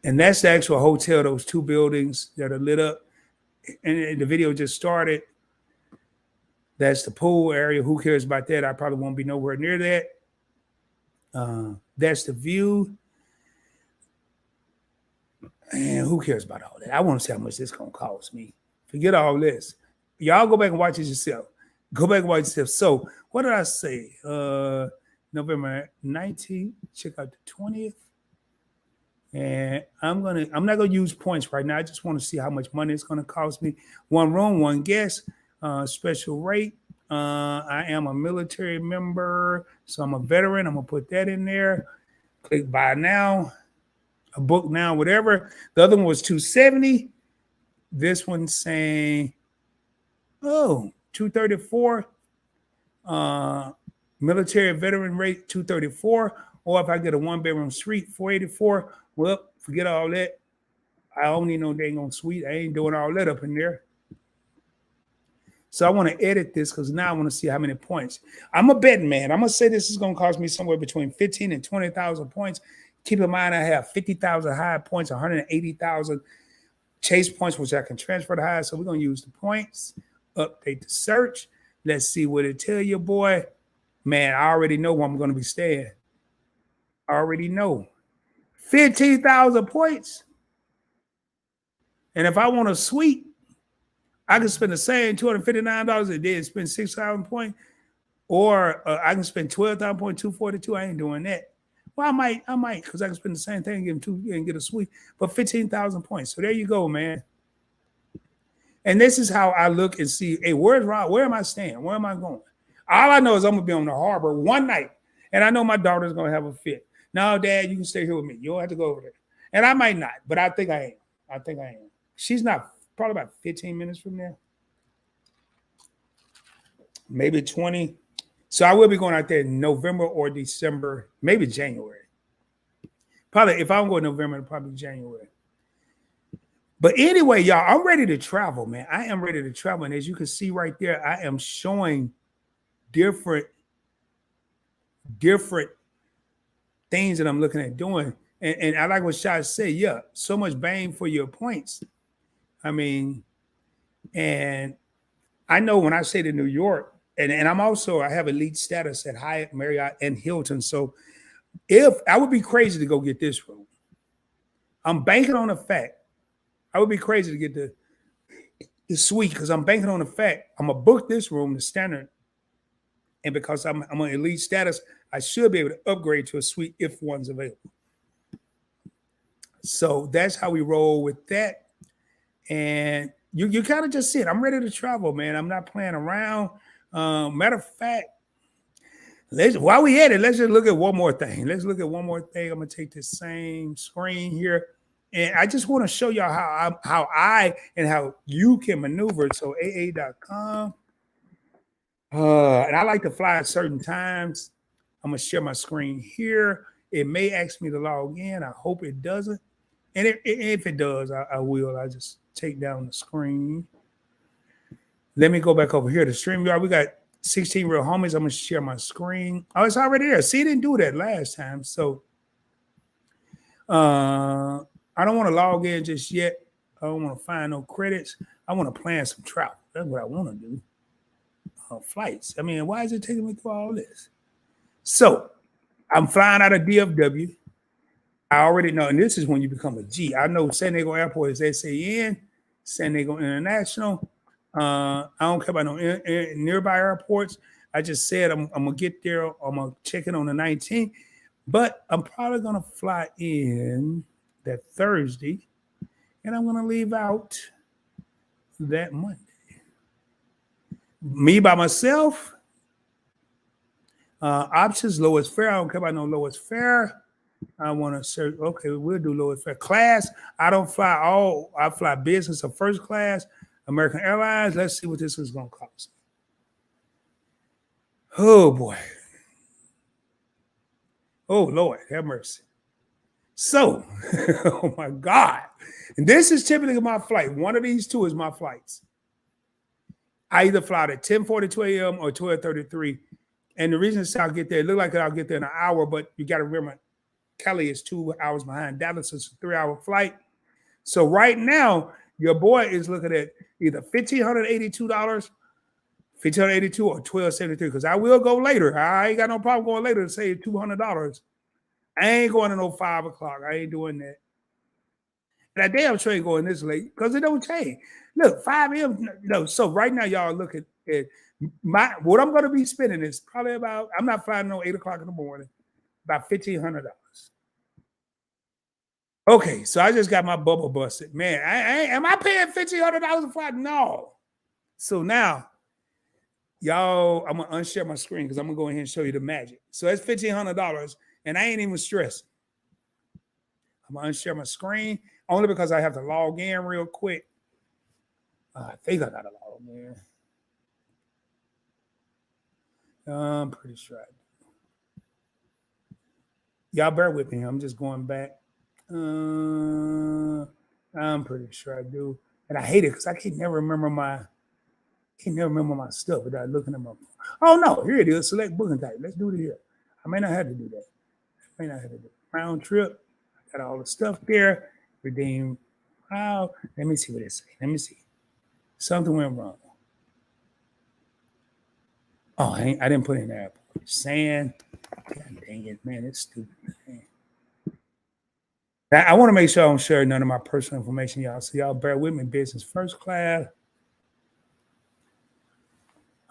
S1: And that's the actual hotel, those two buildings that are lit up. And the video just started. That's the pool area. Who cares about that? I probably won't be nowhere near that. That's the view. And who cares about all that? I want to see how much this is going to cost me. Forget all this. Y'all go back and watch it yourself. So what did I say? November 19th. Check out the 20th. And I'm not gonna use points right now. I just want to see how much money it's gonna cost me. One room, one guest, special rate. I am a military member, so I'm a veteran. I'm gonna put that in there. Click buy now, a book now, whatever. The other one was $270. This one's saying, $234. Military veteran rate, $234. Or if I get a 1-bedroom suite, $484. Well, forget all that. I don't need no dang on suite. I ain't doing all that up in there. So I want to edit this because now I want to see how many points. I'm a betting man. I'm going to say this is going to cost me somewhere between 15 and 20,000 points. Keep in mind, I have 50,000 high points, 180,000 chase points, which I can transfer to high. So we're going to use the points, update the search. Let's see what it tell you, boy. Man, I already know where I'm going to be staying. I already know. 15,000 points. And if I want a suite, I can spend the same $259 and then spend 6,000 points, or I can spend 12,000 points, 242. I ain't doing that. Well, I might, because I can spend the same thing and get a suite, but 15,000 points. So there you go, man. And this is how I look and see, hey, where's Rob? Where am I staying? Where am I going? All I know is I'm gonna be on the harbor one night, and I know my daughter's gonna have a fit. No, Dad, you can stay here with me. You don't have to go over there. And I might not, but I think I am. She's not. Probably about 15 minutes from there. Maybe 20. So I will be going out there in November or December, maybe January. Probably, if I'm going November, probably January. But anyway, y'all, I'm ready to travel, man. I am ready to travel. And as you can see right there, I am showing different things that I'm looking at doing. And I like what Shai said. Yeah, so much bang for your points. I mean, and I know when I say to New York, and I have elite status at Hyatt, Marriott, and Hilton. So if I would be crazy to go get this room, I'm banking on the fact I would be crazy to get the suite because I'm banking on the fact I'm gonna book this room, the standard, and because I'm on elite status, I should be able to upgrade to a suite if one's available. So that's how we roll with that. And you kind of just see it. I'm ready to travel, man. I'm not playing around. Matter of fact, while we at it, let's just look at one more thing. I'm gonna take this same screen here, and I just want to show y'all how I and how you can maneuver. So AA.com, and I like to fly at certain times. I'm gonna share my screen here. It may ask me to log in. I hope it doesn't, and if it does, I will. I just take down the screen. Let me go back over here to StreamYard. We got 16 real homies. I'm going to share my screen. Oh, it's already there. See, it didn't do that last time. So I don't want to log in just yet. I don't want to find no credits. I want to plan some travel. That's what I want to do. Flights. I mean, why is it taking me through all this? So I'm flying out of DFW. I already know, and this is when you become a G. I know San Diego Airport is SAN, San Diego International. I don't care about no nearby airports. I just said I'm going to get there. I'm going to check in on the 19th. But I'm probably going to fly in that Thursday, and I'm going to leave out that Monday. Me by myself. Options, lowest fare. I don't care about no lowest fare. I want to search. Okay, we'll do lowest fare. Class, I don't fly all. I fly business or first class. American Airlines. Let's see what this is going to cost. Oh, boy. Oh, Lord, have mercy. So, oh, my God. And this is typically my flight. One of these two is my flights. I either fly at 10:42 a.m. or 12:33. And the reason is I'll get there, it look like I'll get there in an hour, but you got to remember, Cali is 2 hours behind Dallas. It's a 3-hour flight. So right now, your boy is looking at either $1,582, $1,582 or $1,273, because I will go later. I ain't got no problem going later to save $200. I ain't going to no 5 o'clock. I ain't doing that. And I damn sure ain't going this late because it don't change. Look, 5 a.m. No, so right now, y'all look at what I'm going to be spending is probably about, I'm not flying no 8 o'clock in the morning, about $1,500. Okay, so I just got my bubble busted. Man, am I paying $1,500 a flight? No. So now, y'all, I'm going to unshare my screen because I'm going to go ahead and show you the magic. So that's $1,500, and I ain't even stressing. I'm going to unshare my screen only because I have to log in real quick. I think I got to log in. I'm pretty sure I do. Y'all bear with me. I'm just going back. I'm pretty sure I do. And I hate it because I can never remember my stuff without looking at my phone. Oh no, here it is. Select booking type. Let's do it here. I may not have to do that. Round trip. I got all the stuff there. Redeem. Wow. Let me see what it says. Let me see. Something went wrong. Oh, I didn't put in the airport. Sand. God dang it, man. It's stupid. Man. I want to make sure I don't share none of my personal information, y'all. So y'all bear with me. Business first class.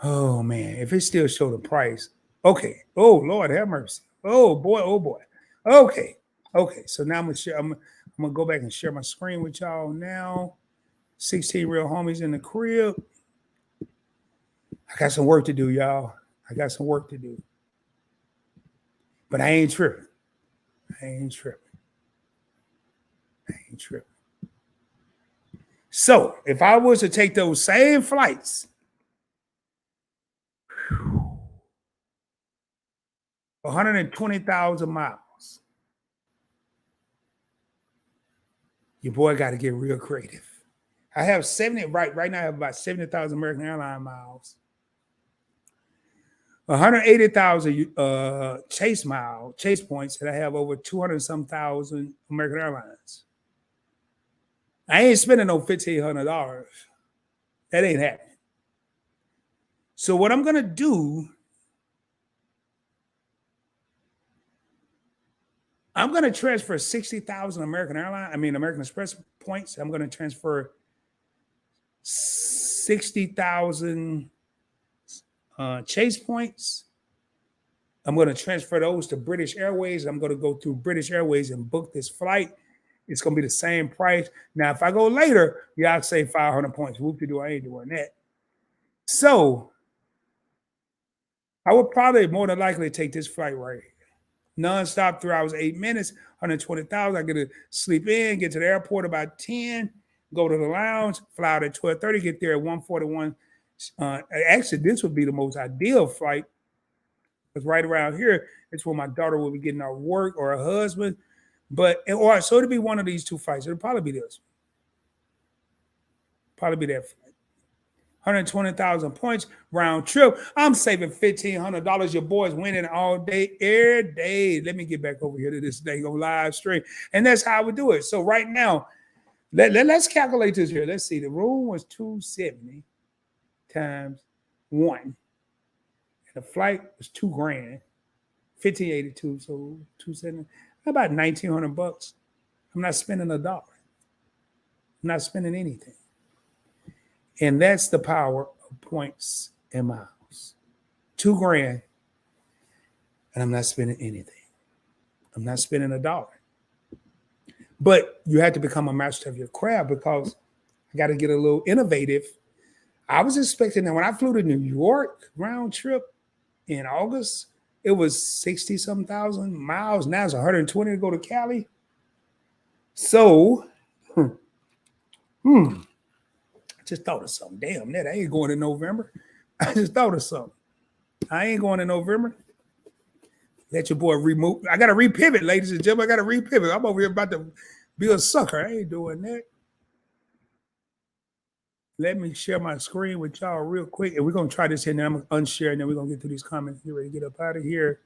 S1: Oh man, if it still show the price. Okay. Oh Lord, have mercy. Oh boy. Oh boy. Okay. Okay. So now I'm gonna go back and share my screen with y'all now. 16 real homies in the crib. I got some work to do, y'all. I got some work to do. But I ain't tripping. So if I was to take those same flights, 120,000 miles, your boy got to get real creative. I have 70 right now. I have about 70,000 American Airlines miles, 180,000 chase points, and I have over 200-some thousand American Airlines. I ain't spending no $1,500. That ain't happening. So what I'm gonna do, I'm gonna transfer 60,000 American Express points. I'm gonna transfer 60,000 chase points. I'm going to transfer those to British Airways. I'm going to go through British Airways and book this flight. It's going to be the same price. Now, if I go later, y'all say 500 points. Whoop-de-doo, I ain't doing that. So I would probably more than likely take this flight right here. Non-stop, 3 hours, 8 minutes, 120,000. I get to sleep in, get to the airport about 10, go to the lounge, fly out at 12:30, get there at 1:41. Actually, this would be the most ideal flight because right around here, it's where my daughter will be getting our work or her husband. So it'll be one of these two flights. It'll probably be this. Probably be that flight. 120,000 points round trip. I'm saving $1,500. Your boy's winning all day, every day. Let me get back over here to this dang on live stream. And that's how we do it. So right now, let's calculate this here. Let's see. The room was 270 times 1. And the flight was $2,000. 1,582. So 270. About $1,900. I'm not spending $1. I'm not spending anything. And that's the power of points and miles. $2,000. And I'm not spending anything. I'm not spending $1. But you have to become a master of your craft because I got to get a little innovative. I was expecting that when I flew to New York round trip in August, it was 60-some thousand miles. Now it's 120 to go to Cali. So, I just thought of something. Damn, that I ain't going in November. I just thought of something. I ain't going in November. Let your boy remove. I got to repivot, ladies and gentlemen. I got to repivot. I'm over here about to be a sucker. I ain't doing that. Let me share my screen with y'all real quick. And we're going to try this here. Now I'm going to unshare, and then we're going to get through these comments. Get ready to get up out of here.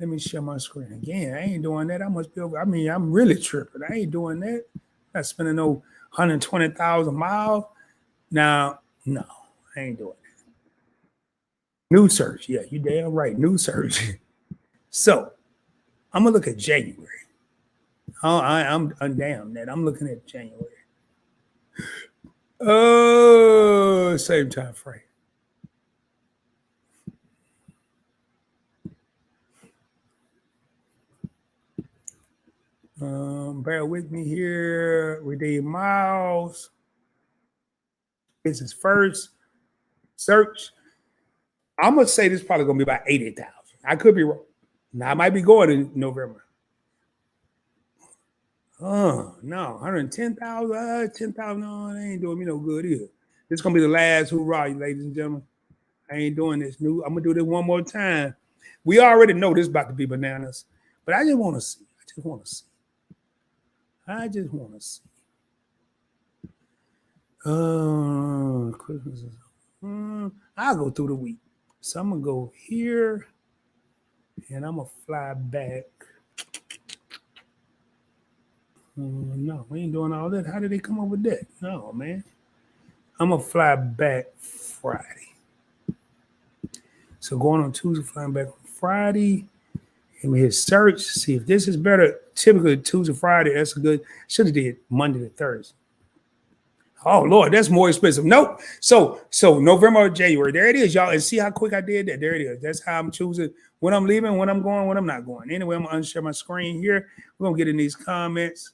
S1: Let me share my screen again. I ain't doing that. I must be over. I mean, I'm really tripping. I ain't doing that. Not spending no 120,000 miles. Now, no, I ain't doing that. New search. Yeah, you damn right. New search. So I'm going to look at January. Oh, I'm damn that. I'm looking at January. Oh, same time frame. Bear with me here. Redeem miles. Business first. Search. I'm gonna say this is probably gonna be about 80,000. I could be wrong. Now I might be going in November. Oh no, 110,000, 10,000. No, they ain't doing me no good either. This is gonna be the last hoorah, ladies and gentlemen. I ain't doing this new. I'm gonna do this one more time. We already know this about to be bananas, but I just want to see. I just want to see. I just want to see. Christmas is. I'll go through the week. So I'm gonna go here, and I'm gonna fly back. No, we ain't doing all that. How did they come up with that? No, man. I'm gonna fly back Friday. So going on Tuesday, flying back on Friday. And we hit search, see if this is better. Typically Tuesday, Friday, that's a good. Should have did Monday to Thursday. Oh Lord, that's more expensive. Nope. So November or January. There it is, y'all. And see how quick I did that. There it is. That's how I'm choosing when I'm leaving, when I'm going, when I'm not going. Anyway, I'm gonna unshare my screen here. We're gonna get in these comments.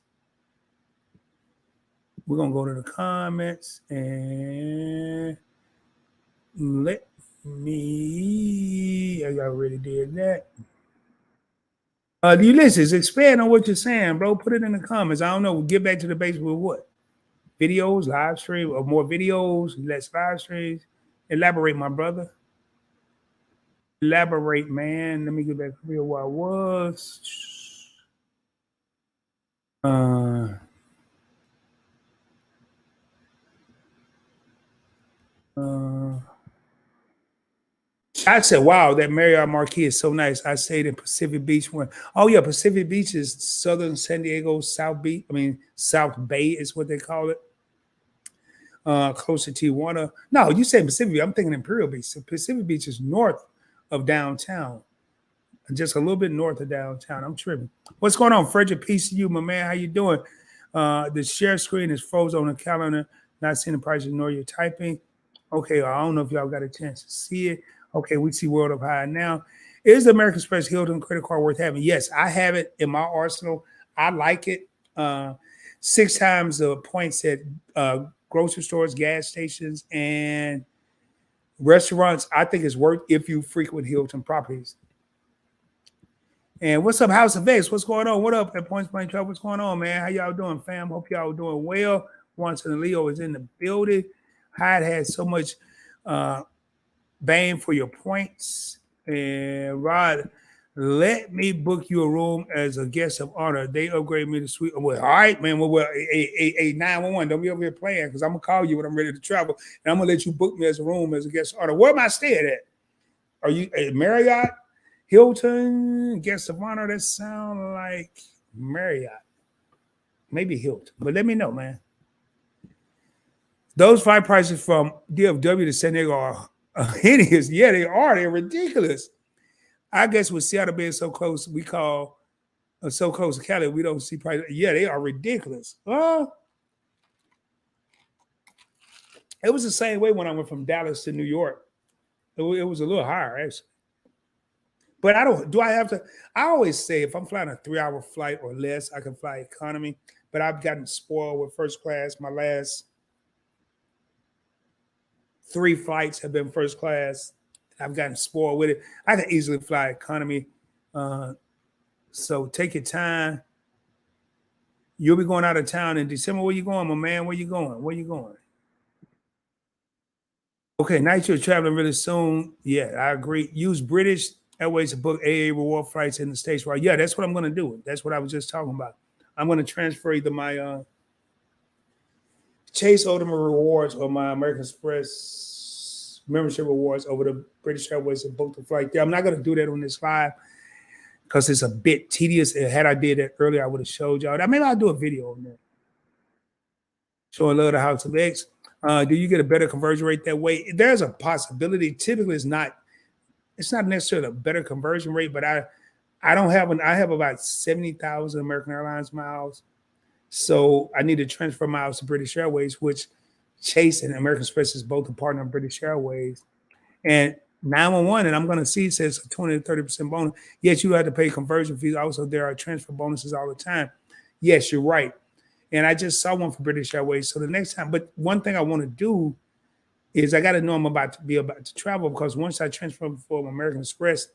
S1: We're gonna go to the comments and let me. I already did that. Ulysses, expand on what you're saying, bro. Put it in the comments. I don't know. We'll get back to the base with what? Videos, live stream, or more videos, less live streams. Elaborate, my brother. Elaborate, man. Let me get back to where I was. I said, wow, that Marriott Marquis is so nice. I stayed in Pacific Beach one. Oh, yeah, Pacific Beach is southern San Diego, South Beach. I mean, South Bay is what they call it. Close to Tijuana. No, you say Pacific Beach. I'm thinking Imperial Beach. So Pacific Beach is north of downtown. Just a little bit north of downtown. I'm tripping. What's going on, Frederick? Peace to you, my man. How you doing? The share screen is frozen on the calendar. Not seeing the prices, nor you're typing. Okay, I don't know if y'all got a chance to see it. Okay, we see World of High now. Is the American Express Hilton credit card worth having? Yes, I have it in my arsenal. I like it. 6 times the points at grocery stores, gas stations, and restaurants. I think it's worth if you frequent Hilton properties. And what's up, House of Vegas? What's going on? What up at Points Blank Travel? What's going on, man? How y'all doing, fam? Hope y'all doing well. Once and Leo is in the building. Hyde had so much bang for your points. And Rod, let me book you a room as a guest of honor. They upgrade me to suite. Well, all right, man. Well, a 911. Don't be over here playing because I'm gonna call you when I'm ready to travel, and I'm gonna let you book me as a room as a guest of honor. Where am I staying at? Are you at Marriott, Hilton, guest of honor? That sound like Marriott, maybe Hilton, but let me know, man. Those flight prices from DFW to San Diego are hideous. Yeah, they are. They're ridiculous. I guess with Seattle being so close, we call so close to Cali, we don't see prices. Yeah, they are ridiculous. It was the same way when I went from Dallas to New York. It was a little higher, actually. But I have to? I always say if I'm flying a 3-hour flight or less, I can fly economy. But I've gotten spoiled with first class. My last 3 flights have been first class. I've gotten spoiled with it. I can easily fly economy. So take your time. You'll be going out of town in December. Where you going, my man? Where you going? Where you going? Okay, night you're traveling really soon. Yeah, I agree. Use British Airways to book AA reward flights in the States. Right? Yeah, that's what I'm going to do. That's what I was just talking about. I'm going to transfer either my Chase Ultimate Rewards or my American Express membership rewards over the British Airways and book the flight there. I'm not going to do that on this live because it's a bit tedious. Had I did that earlier, I would have showed y'all that. Maybe I'll do a video on that. Showing love to House of X. Do you get a better conversion rate that way? There's a possibility. Typically, it's not necessarily a better conversion rate, but I have about 70,000 American Airlines miles. So I need to transfer miles to British Airways, which Chase and American Express is both a partner of British Airways. And 911, and I'm going to see, it says a 20 to 30% bonus. Yes, you have to pay conversion fees. Also, there are transfer bonuses all the time. Yes, you're right. And I just saw one for British Airways. So the next time, but one thing I want to do is I got to know I'm about to travel, because once I transfer from American Express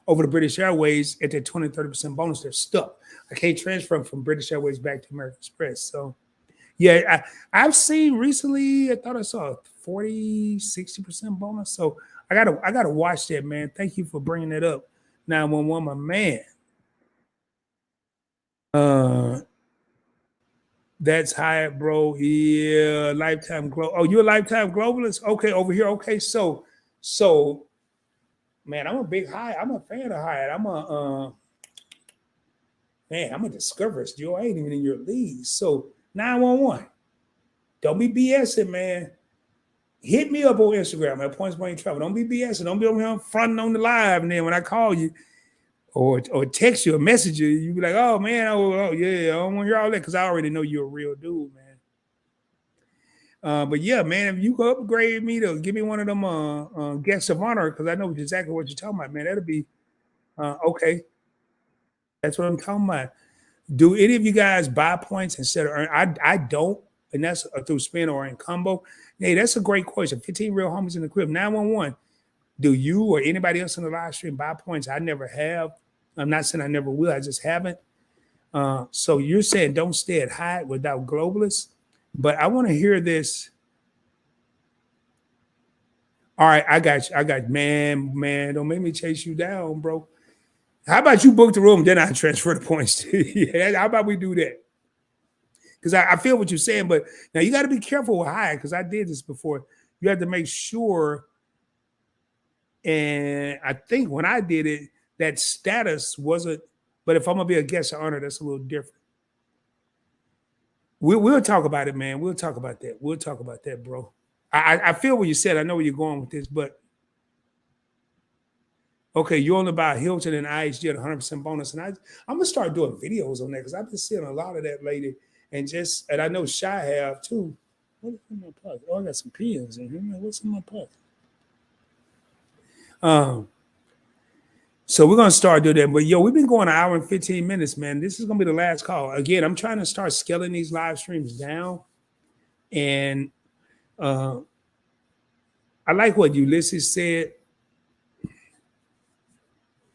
S1: over to British Airways at that 20, 30% bonus, they're stuck. I can't transfer from British Airways back to American Express. So Yeah, I've seen recently, I thought I saw a 40, 60% bonus. So I gotta watch that, man. Thank you for bringing that up. 911, my man. Uh that's high, bro. Yeah, lifetime Oh, you're a lifetime globalist? Okay, over here. Okay, so man, I'm a big Hyatt. I'm a fan of Hyatt. I'm a discoverist, Joe. I ain't even in your league. So 911. Don't be BSing, man. Hit me up on Instagram at Points Blank Travel. Don't be BSing. Don't be over here fronting on the live. And then when I call you or text you or message you, you be like, oh man, oh yeah, I don't want to hear all that because I already know you're a real dude, man. But yeah, man, if you could upgrade me to give me one of them guests of honor, because I know exactly what you're talking about, man. That'll be okay. That's what I'm talking about. Do any of you guys buy points instead of earn? I don't, and that's through spin or in combo. Hey, that's a great question. 15 real homies in the crib. 911. Do you or anybody else in the live stream buy points? I never have. I'm not saying I never will. I just haven't. So you're saying don't stay at Hyatt without globalists, but I want to hear this. All right, I got you. Man. Don't make me chase you down, bro. How about you book the room, then I transfer the points to you? Yeah, how about we do that? Because I feel what you're saying, but now you got to be careful with Hyatt because I did this before. You have to make sure, and I think when I did it, that status wasn't. But if I'm gonna be a guest of honor, that's a little different. We'll talk about it, man. We'll talk about that. We'll talk about that, bro. I feel what you said. I know where you're going with this, but okay, you're on about Hilton and IHG at 100% bonus, and I'm gonna start doing videos on that because I've been seeing a lot of that lately, and I know Shy have too. What's in my pocket? Oh, I got some pins in here. What's in my pocket? So we're gonna start doing that. But yo, we've been going an hour and 15 minutes, man. This is gonna be the last call. Again, I'm trying to start scaling these live streams down, and I like what Ulysses said.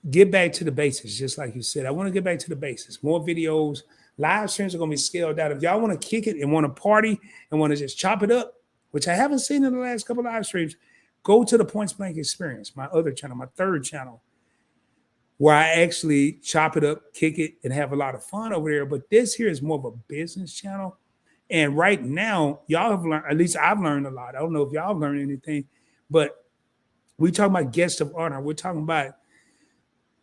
S1: Get back to the basics, just like you said. I want to get back to the basics. More videos. Live streams are going to be scaled down. If y'all want to kick it and want to party and want to just chop it up, which I haven't seen in the last couple of live streams, go to the Points Blank Experience, my other channel, my third channel, where I actually chop it up, kick it, and have a lot of fun over there. But this here is more of a business channel. And right now, y'all have learned, at least I've learned a lot. I don't know if y'all have learned anything, but we're talking about guest of honor. We're talking about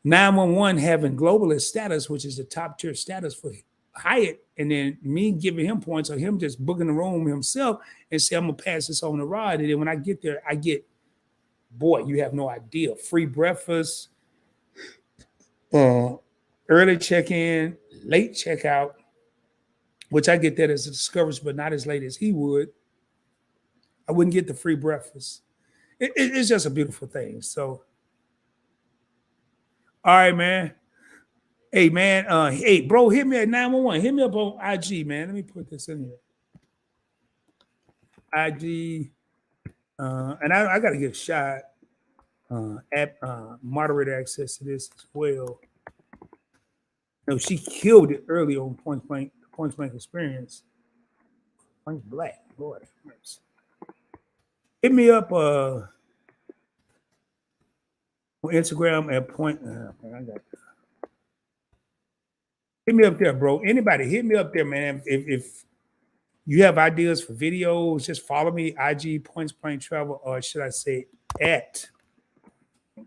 S1: 911 having globalist status, which is the top tier status for Hyatt, and then me giving him points or him just booking the room himself and say, I'm going to pass this on the ride. And then when I get there, I get, boy, you have no idea. Free breakfast, early check-in, late checkout, which I get that as a discovery, but not as late as he would. I wouldn't get the free breakfast. It's just a beautiful thing. So, all right, man. Hey, man. Hey, bro, hit me at 911. Hit me up on IG, man. Let me put this in here. IG. And I got to get a shot. App moderator access to this as well. No, she killed it early on Points Blank Experience. Point Black, Lord. Hit me up on Instagram at Point. I got hit me up there, bro. Anybody, hit me up there, man. If you have ideas for videos, just follow me, IG Points Blank Travel, or should I say at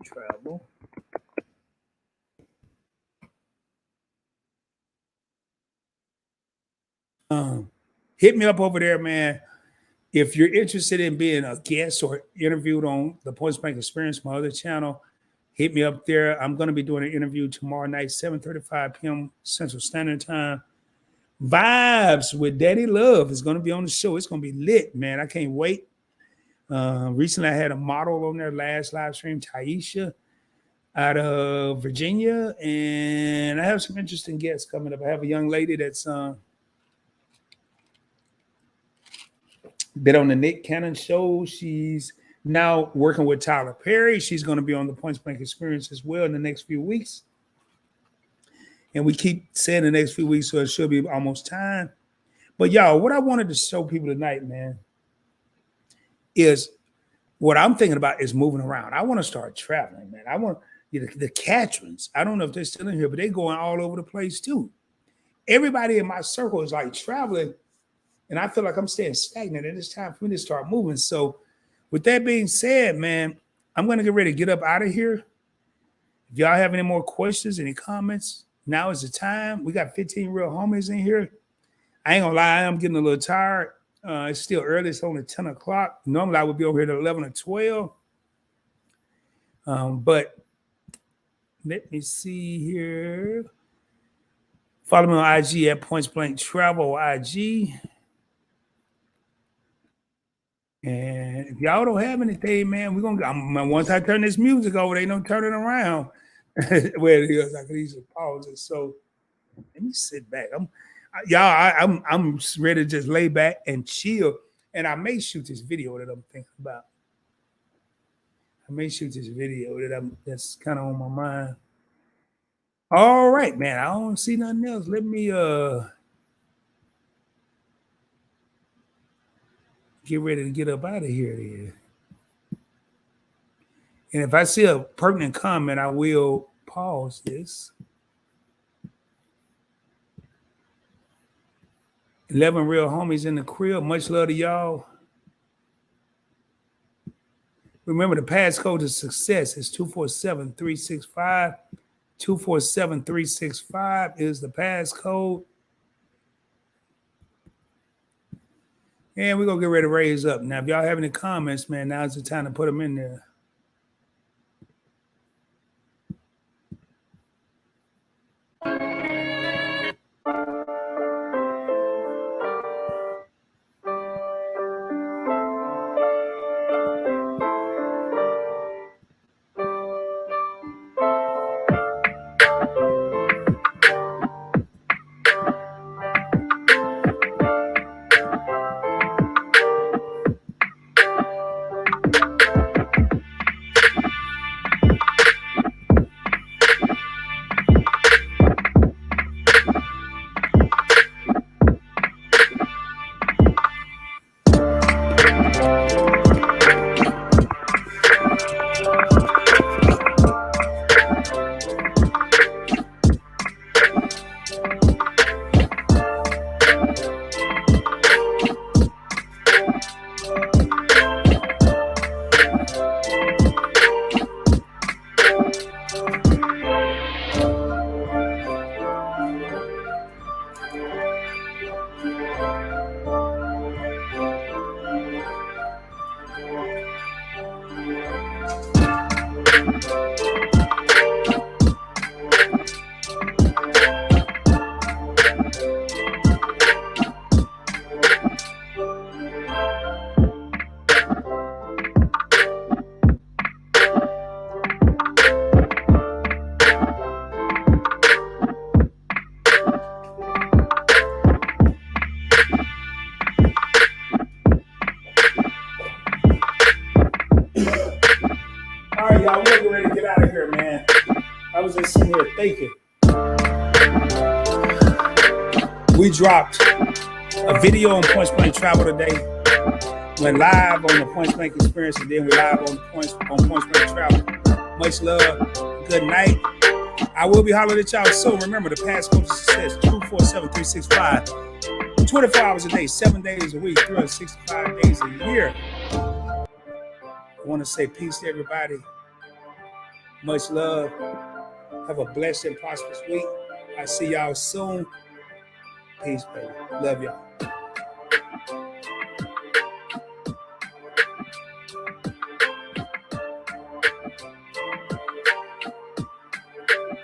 S1: Travel. Hit me up over there, man. If you're interested in being a guest or interviewed on the Points Blank Experience, my other channel, hit me up there. I'm going to be doing an interview tomorrow night, 7:35 p.m. Central Standard Time. Vibes with Daddy Love is going to be on the show. It's going to be lit, man. I can't wait. Recently, I had a model on their last live stream, 𝗖𝗢𝗡, out of Virginia, and I have some interesting guests coming up. I have a young lady that's been on the Nick Cannon show. She's now working with Tyler Perry. She's going to be on the Points Blank Experience as well in the next few weeks. And we keep saying the next few weeks, so it should be almost time. But y'all, what I wanted to show people tonight, man, is what I'm thinking about is moving around. I want to start traveling, man. I want the Catrins. I don't know if they're still in here, but they're going all over the place too. Everybody in my circle is like traveling, and I feel like I'm staying stagnant, and it's time for me to start moving. So, with that being said, man, I'm going to get ready to get up out of here. If y'all have any more questions, any comments, now is the time. We got 15 real homies in here. I ain't gonna lie, I'm getting a little tired. It's still early. It's only 10 o'clock. Normally, I would be over here at 11 or 12. But let me see here. Follow me on IG at Points Blank Travel IG. And if y'all don't have anything, man, we're gonna once I turn this music over, they don't turn it around. Where it is, I can easily pause it. So let me sit back. I'm ready to just lay back and chill. And I may shoot this video that I'm thinking about. That's kind of on my mind. All right, man. I don't see nothing else. Let me get ready to get up out of here then. And if I see a pertinent comment, I will pause this. 11 real homies in the crib. Much love to y'all. Remember, the passcode to success is 247-365. 247-365 is the passcode. And we're going to get ready to raise up. Now, if y'all have any comments, man, now's the time to put them in there. Y'all, we're getting ready to get out of here, man. I was just sitting here thinking. We dropped a video on Points Blank Travel today. Went live on the Points Blank Experience, and then we live on Points Blank Travel. Much love. Good night. I will be hollering at y'all soon. Remember, the passcode to success, 247-365. 24 hours a day, 7 days a week, 365 days a year. I want to say peace to everybody. Much love. Have a blessed and prosperous week. I see y'all soon. Peace, baby. Love y'all.